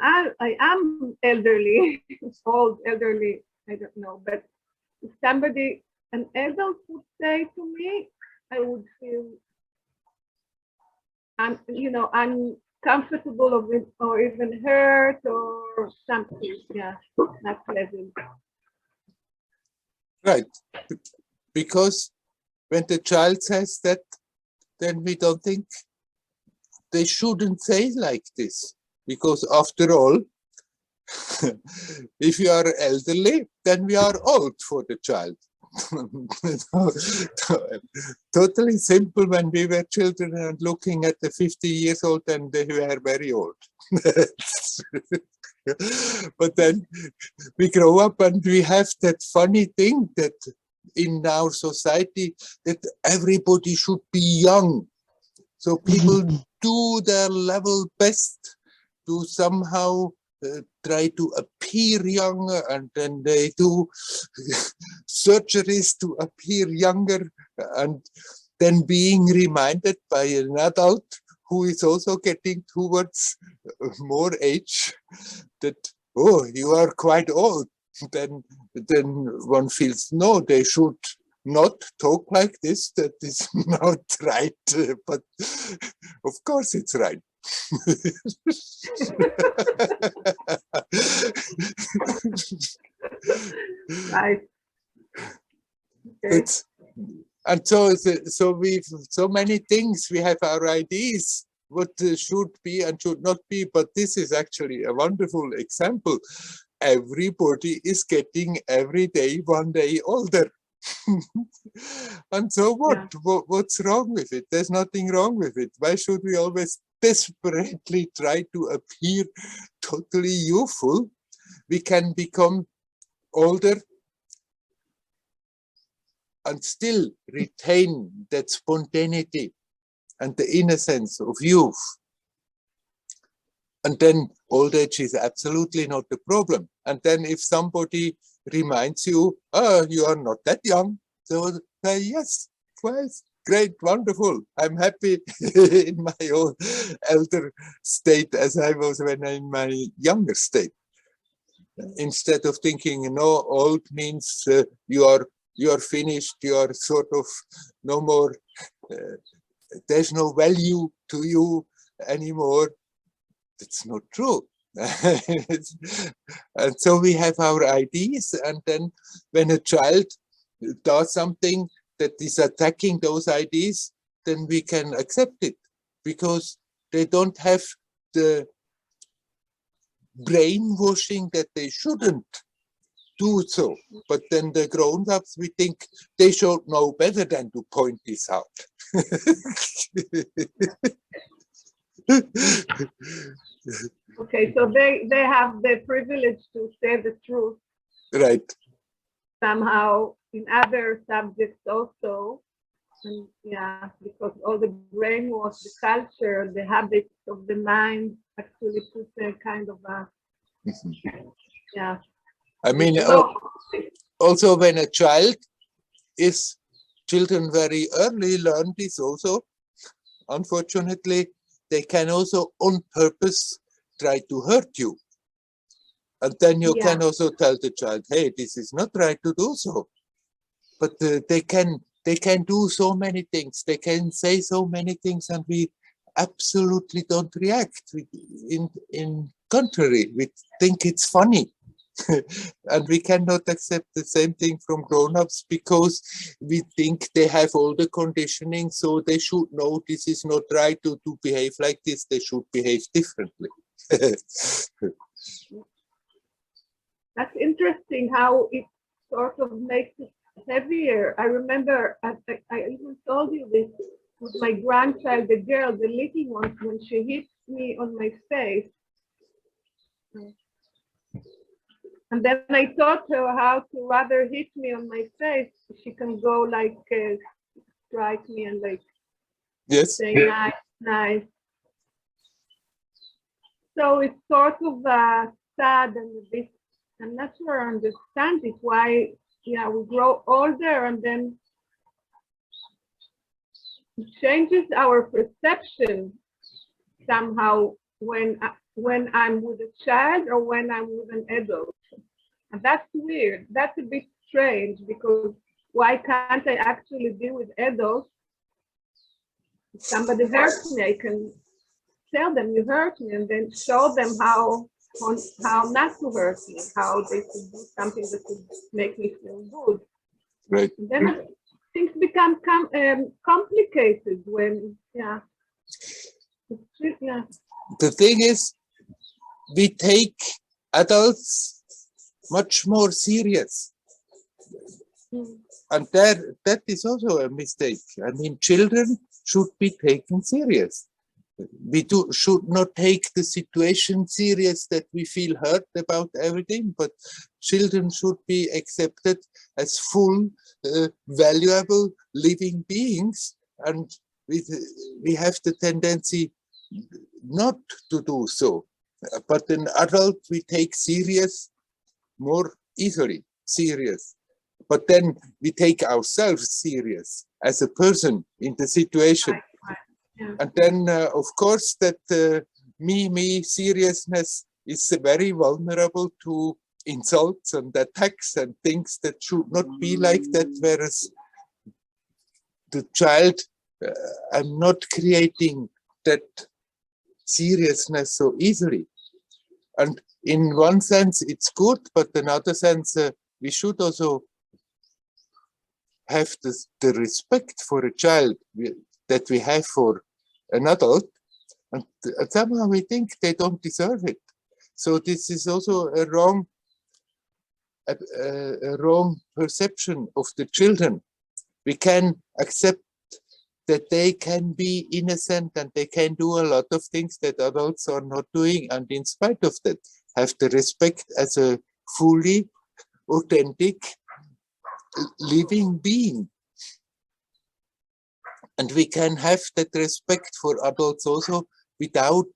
I am elderly, old, elderly, I don't know, but if somebody, an adult would say to me, I would feel uncomfortable or even hurt or something, yeah, not pleasant. Right, because when the child says that, then we don't think they shouldn't say like this, because after all, if you are elderly, then we are old for the child. Totally simple when we were children and looking at the 50 years old, and they were very old. But then we grow up and we have that funny thing that in our society that everybody should be young. So people do their level best to somehow try to appear younger, and then they do surgeries to appear younger, and then being reminded by an adult who is also getting towards more age that, oh, you are quite old. Then one feels, no, they should not talk like this, that is not right, but of course it's right. Right. Okay. And so we've so many things, we have our ideas what should be and should not be, but this is actually a wonderful example. Everybody is getting every day, one day older. And so what? Yeah. What's wrong with it? There's nothing wrong with it. Why should we always desperately try to appear totally youthful, we can become older and still retain that spontaneity and the innocence of youth. And then old age is absolutely not the problem. And then if somebody reminds you, oh, you are not that young, so say, yes, quite great, wonderful. I'm happy in my old elder state as I was when I'm in my younger state. Instead of thinking, you know, old means you are finished, you are sort of no more, there's no value to you anymore. It's not true. And so we have our ideas, and then when a child does something that is attacking those ideas, then we can accept it, because they don't have the brainwashing that they shouldn't do so. But then the grown-ups, we think they should know better than to point this out. Okay, so they have the privilege to say the truth. Right. Somehow in other subjects also. And yeah, because all the brainwash, the culture, the habits of the mind actually put a kind of a, yeah. I mean, No. also when a child is, children very early learn this also. Unfortunately, they can also on purpose try to hurt you. And then you can also tell the child, hey, this is not right to do so. But they can do so many things. They can say so many things, and we absolutely don't react. In contrary, we think it's funny. And we cannot accept the same thing from grown-ups, because we think they have all the conditioning, so they should know this is not right to behave like this. They should behave differently. That's interesting how it sort of makes it heavier. I remember, I even told you this with my grandchild, the girl, the little one, when she hits me on my face. And then I taught her how to rather hit me on my face. She can go like strike me and like say nice, nice. So it's sort of sad and a bit, I'm not sure I understand it, why, yeah, we grow older and then it changes our perception somehow when I'm with a child or when I'm with an adult. And that's weird. That's a bit strange, because why can't I actually be with adults? If somebody hurts me, I can tell them you hurt me, and then show them how not to hurt me, how they could do something that could make me feel good. Right. And then things become complicated when, yeah. The thing is, we take adults much more serious. And that is also a mistake. I mean, children should be taken serious. We should not take the situation serious that we feel hurt about everything, but children should be accepted as full, valuable living beings, and we have the tendency not to do so. But an adult we take serious more easily, serious. But then we take ourselves serious as a person in the situation. And then, of course, that me seriousness is very vulnerable to insults and attacks and things that should not be like that. Whereas the child, I'm not creating that seriousness so easily. And in one sense, it's good, but in another sense, we should also have the respect for a child that we have for an adult, and somehow we think they don't deserve it. So this is also a wrong perception of the children. We can accept that they can be innocent and they can do a lot of things that adults are not doing, and in spite of that, have the respect as a fully authentic living being. And we can have that respect for adults also without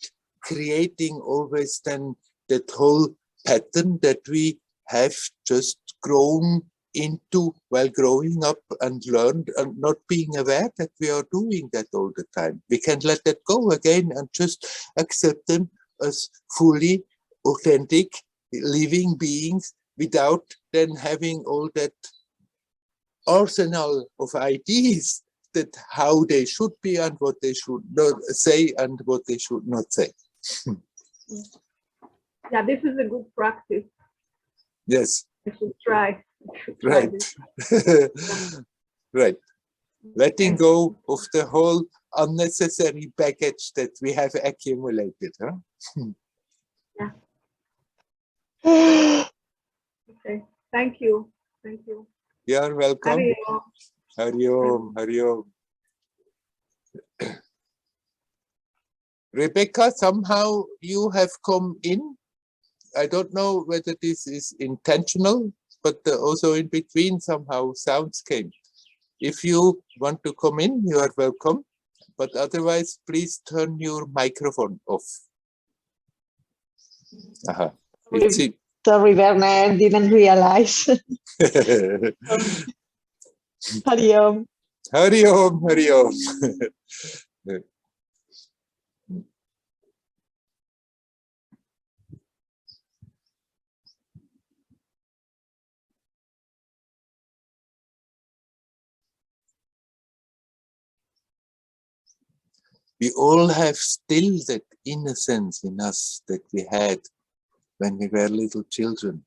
creating always then that whole pattern that we have just grown into while growing up and learned and not being aware that we are doing that all the time. We can let that go again and just accept them as fully authentic living beings without then having all that arsenal of ideas that how they should be and what they should not say and what they should not say. Yeah, this is a good practice. Yes. I should try. Right. Right. Letting go of the whole unnecessary baggage that we have accumulated. Huh? Yeah. Okay. Thank you. Thank you. You're welcome. Hari Om. Hari Om. Rebecca, somehow you have come in. I don't know whether this is intentional, but also in between somehow sounds came. If you want to come in, you are welcome. But otherwise, please turn your microphone off. Aha. Sorry, Werner, I didn't realize. Hari Om. Hari Om, Hari Om. We all have still that innocence in us that we had when we were little children.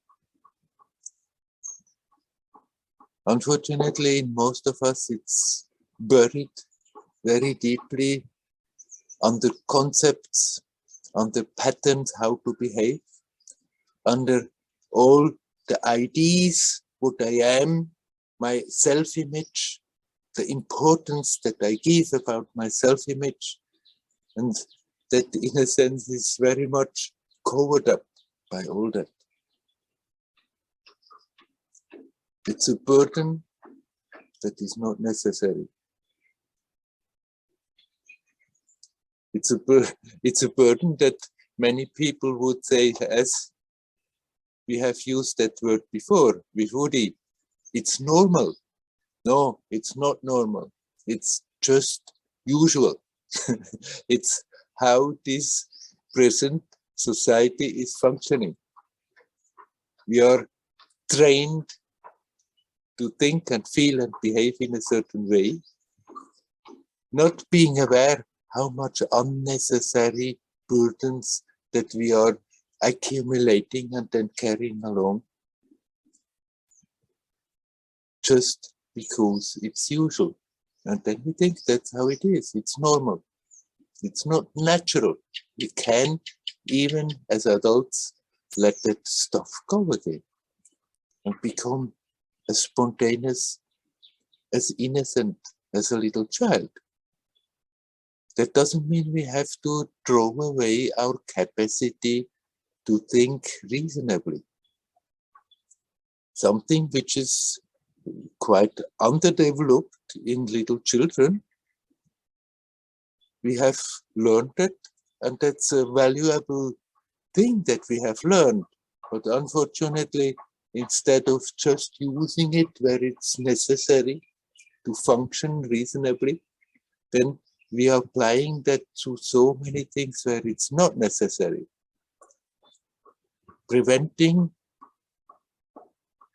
Unfortunately, in most of us, it's buried very deeply under concepts, under patterns how to behave, under all the ideas, what I am, my self-image, the importance that I give about my self-image, and that in a sense is very much covered up by all that. It's a burden that is not necessary. It's a burden that many people would say, as we have used that word before, with Woody, it's normal. No, it's not normal. It's just usual. It's how this present society is functioning. We are trained to think and feel and behave in a certain way, not being aware how much unnecessary burdens that we are accumulating and then carrying along, just because it's usual. And then we think that's how it is, it's normal. It's not natural. We can, even as adults, let that stuff go again and become as spontaneous, as innocent as a little child. That doesn't mean we have to throw away our capacity to think reasonably. Something which is quite underdeveloped in little children, we have learned it, and that's a valuable thing that we have learned. But unfortunately, instead of just using it where it's necessary to function reasonably, then we are applying that to so many things where it's not necessary, preventing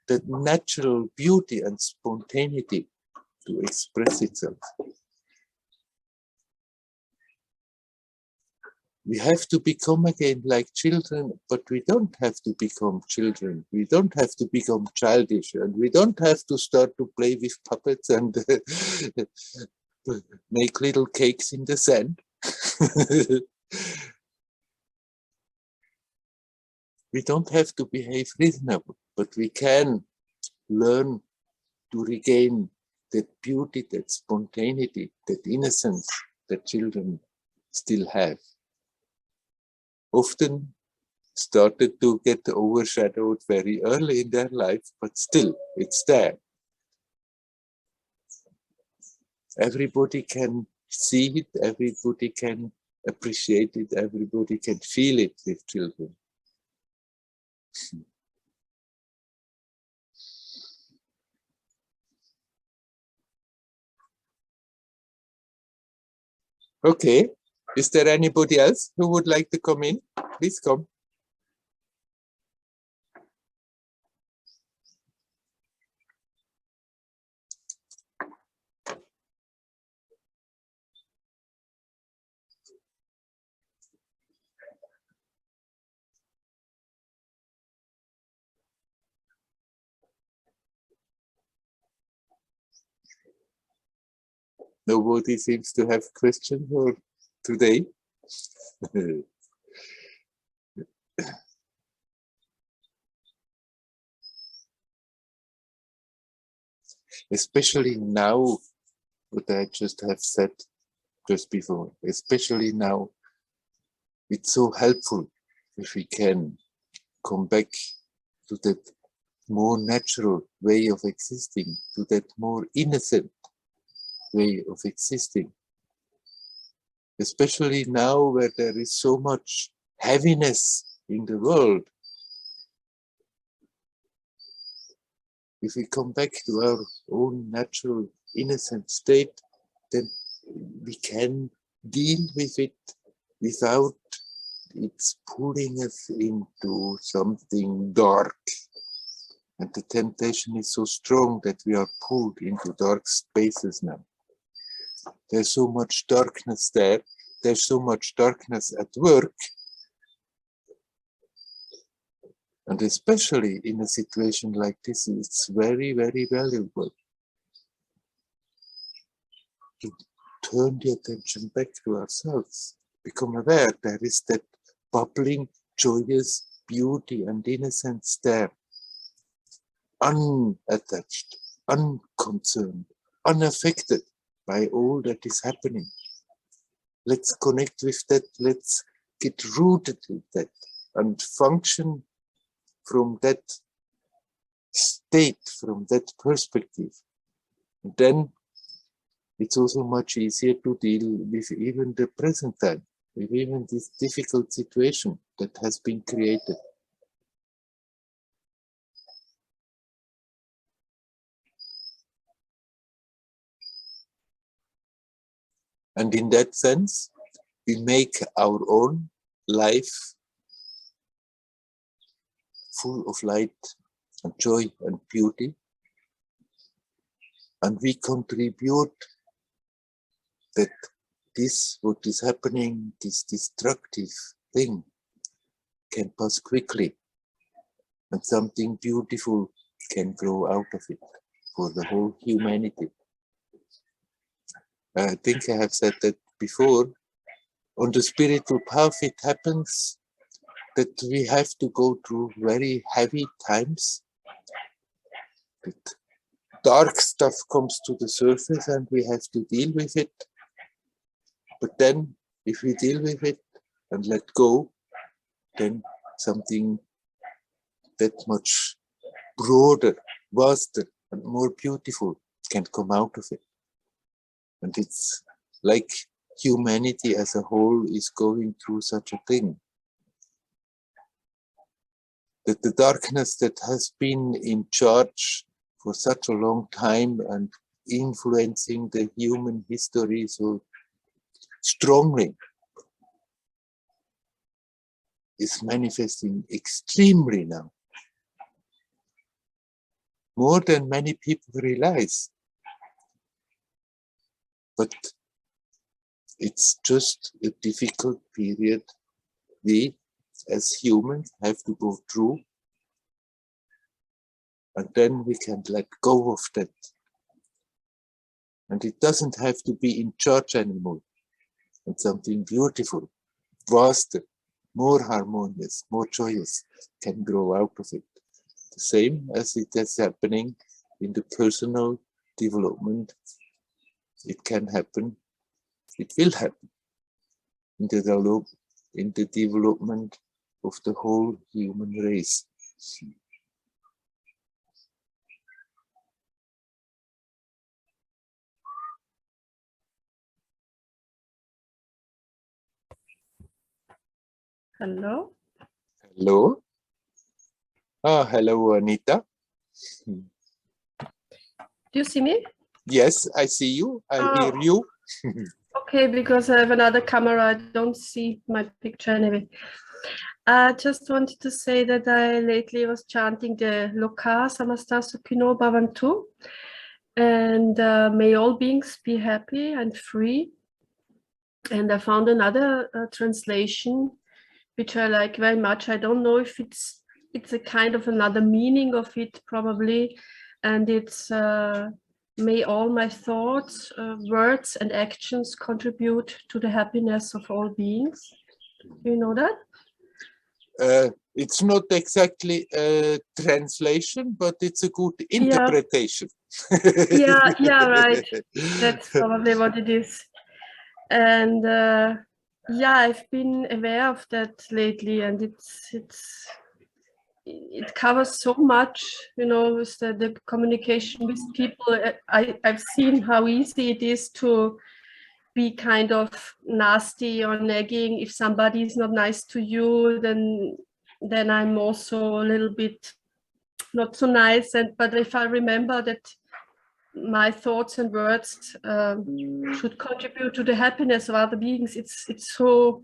that natural beauty and spontaneity to express itself. We have to become again like children, but we don't have to become children. We don't have to become childish, and we don't have to start to play with puppets and make little cakes in the sand. We don't have to behave reasonable, but we can learn to regain that beauty, that spontaneity, that innocence that children still have. Often started to get overshadowed very early in their life, but still it's there. Everybody can see it, everybody can appreciate it, everybody can feel it with children. Okay, is there anybody else who would like to come in? Please come. Nobody seems to have questions for today. Especially now, what I just have said just before, especially now, it's so helpful if we can come back to that more natural way of existing, to that more innocent way of existing. Especially now where there is so much heaviness in the world. If we come back to our own natural innocent state, then we can deal with it without it's pulling us into something dark. And the temptation is so strong that we are pulled into dark spaces now. There's so much darkness there. There's so much darkness at work. And especially in a situation like this, it's very, very valuable to turn the attention back to ourselves. Become aware there is that bubbling, joyous beauty and innocence there. Unattached, unconcerned, unaffected by all that is happening. Let's connect with that, let's get rooted with that and function from that state, from that perspective. And then it's also much easier to deal with even the present time, with even this difficult situation that has been created. And in that sense, we make our own life full of light and joy and beauty. And we contribute that this, what is happening, this destructive thing can pass quickly and something beautiful can grow out of it for the whole humanity. I think I have said that before. On the spiritual path, it happens that we have to go through very heavy times. That dark stuff comes to the surface and we have to deal with it. But then, if we deal with it and let go, then something that much broader, vaster, and more beautiful can come out of it. And it's like humanity as a whole is going through such a thing. That the darkness that has been in charge for such a long time and influencing the human history so strongly is manifesting extremely now. More than many people realize. But it's just a difficult period we as humans have to go through, and then we can let go of that. And it doesn't have to be in charge anymore. And something beautiful, vaster, more harmonious, more joyous can grow out of it. The same as it is happening in the personal development, it can happen, it will happen in the development of the whole human race. Hello. Hello. Ah, hello, Anita. Do you see me? Yes, I see you. I hear you. Okay, because I have another camera, I don't see my picture anyway. I just wanted to say that I lately was chanting the Loka Samastasu Kino Bhavantu, and may all beings be happy and free. And I found another translation which I like very much. I don't know if it's a kind of another meaning of it probably, and it's may all my thoughts, words and actions contribute to the happiness of all beings. Do you know that? It's not exactly a translation, but it's a good interpretation. Yeah, right. That's probably what it is. And yeah, I've been aware of that lately, and it covers so much, you know, with the communication with people. I've seen how easy it is to be kind of nasty or nagging. If somebody is not nice to you, then I'm also a little bit not so nice. But if I remember that my thoughts and words should contribute to the happiness of other beings, it's so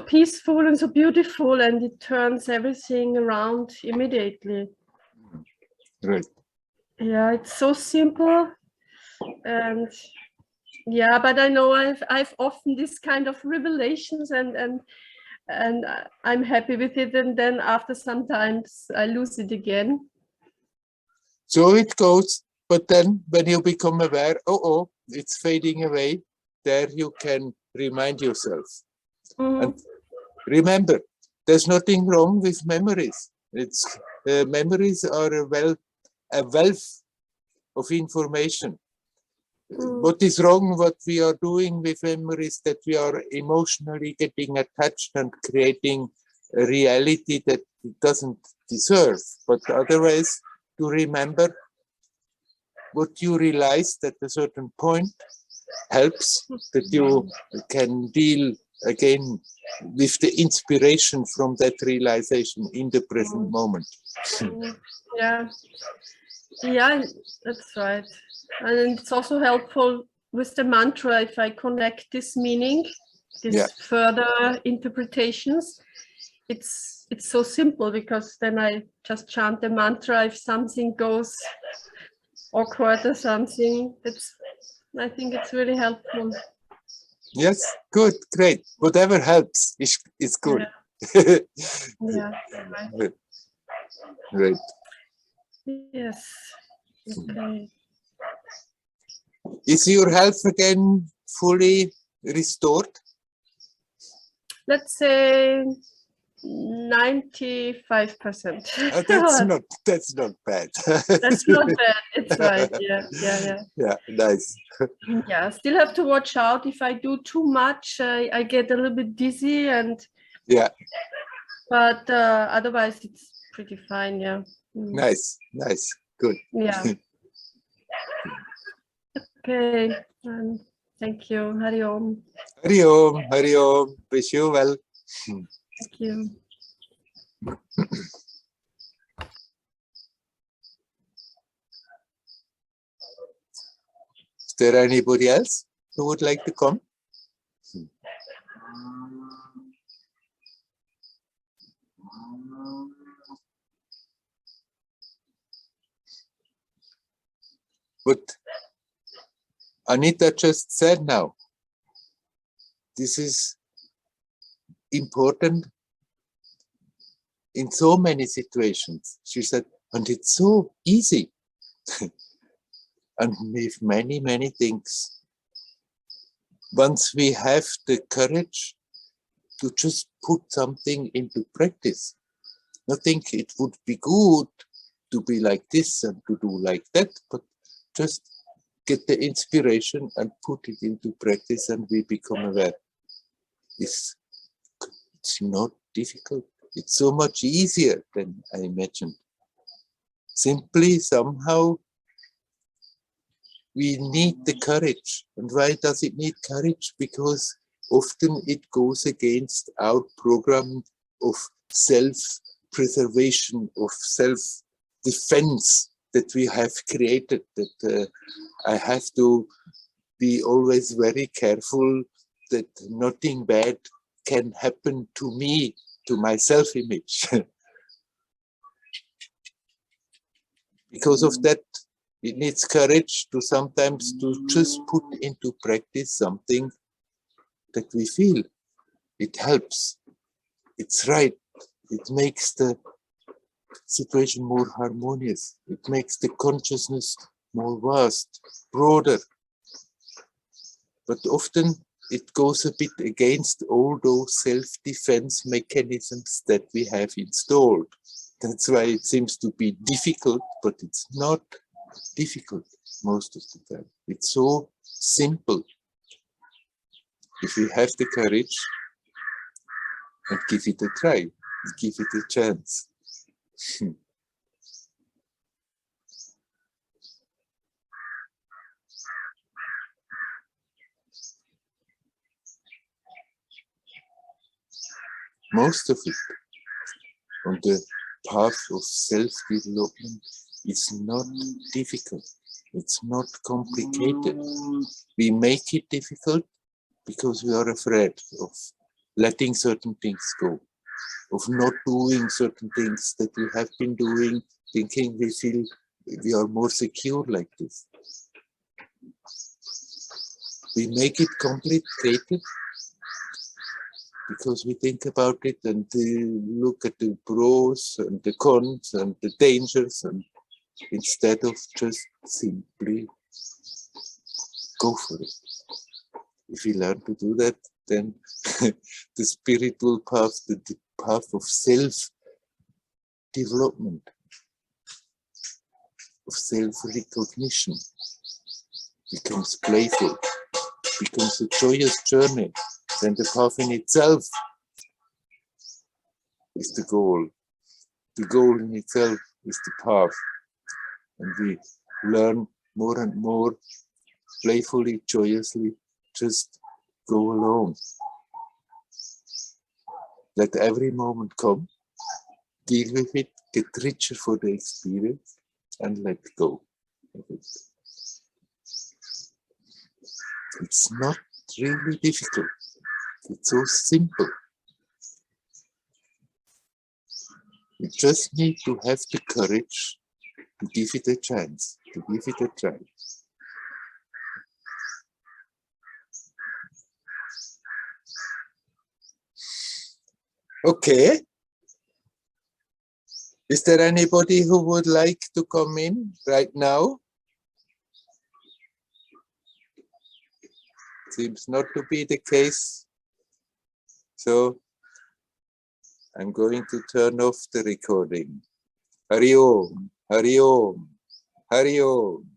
peaceful and so beautiful, and it turns everything around immediately. Right. Yeah, it's so simple, and yeah, but I know I've often this kind of revelations, and I'm happy with it, and then after sometimes I lose it again. So it goes, but then when you become aware, oh, it's fading away, there you can remind yourself. And remember, there's nothing wrong with memories. It's memories are a wealth of information. What is wrong, what we are doing with memories, that we are emotionally getting attached and creating a reality that it doesn't deserve. But otherwise, to remember what you realized at a certain point helps, that you can deal again with the inspiration from that realization in the present moment. Yeah, that's right. And it's also helpful with the mantra if I connect this meaning, further interpretations. It's so simple, because then I just chant the mantra. If something goes awkward or something, I think it's really helpful. Yes, good, great. Whatever helps is good. Yeah, right. Right. Yes. Okay. Is your health again fully restored? Let's say 95%. That's not bad. That's not bad. It's right. Yeah. Yeah, nice. Yeah, still have to watch out. If I do too much, I get a little bit dizzy, yeah. But otherwise it's pretty fine. Yeah. Nice, good. Yeah. Okay. Thank you. Hari Om. Hari Om, Hari Om. Wish you well. Thank you. Is there anybody else who would like to come? What Anita just said now, this is important in so many situations. She said, and it's so easy. And with many, many things. Once we have the courage to just put something into practice, I think it would be good to be like this and to do like that, but just get the inspiration and put it into practice, and we become aware. It's not difficult. It's so much easier than I imagined. Simply, somehow, we need the courage. And why does it need courage? Because often it goes against our program of self-preservation, of self-defense that we have created, that I have to be always very careful that nothing bad can happen to me, to my self-image. Because of that, it needs courage to sometimes to just put into practice something that we feel. It helps. It's right. It makes the situation more harmonious. It makes the consciousness more vast, broader. But often it goes a bit against all those self-defense mechanisms that we have installed. That's why it seems to be difficult, but it's not difficult most of the time. It's so simple. If we have the courage and give it a try, give it a chance. Most of it on the path of self-development is not difficult. It's not complicated. We make it difficult because we are afraid of letting certain things go, of not doing certain things that we have been doing, thinking we feel we are more secure like this. We make it complicated because we think about it and look at the pros and the cons and the dangers, and instead of just simply go for it. If we learn to do that, then the spiritual path, the path of self-development, of self-recognition, becomes playful, becomes a joyous journey. Then the path in itself is the goal. The goal in itself is the path. And we learn more and more playfully, joyously, just go along. Let every moment come, deal with it, get richer for the experience, and let go of it. It's not really difficult. It's so simple. You just need to have the courage to give it a chance, to give it a try. Okay. Is there anybody who would like to come in right now? Seems not to be the case. So I'm going to turn off the recording. Hari Om, Hari Om, Hari Om.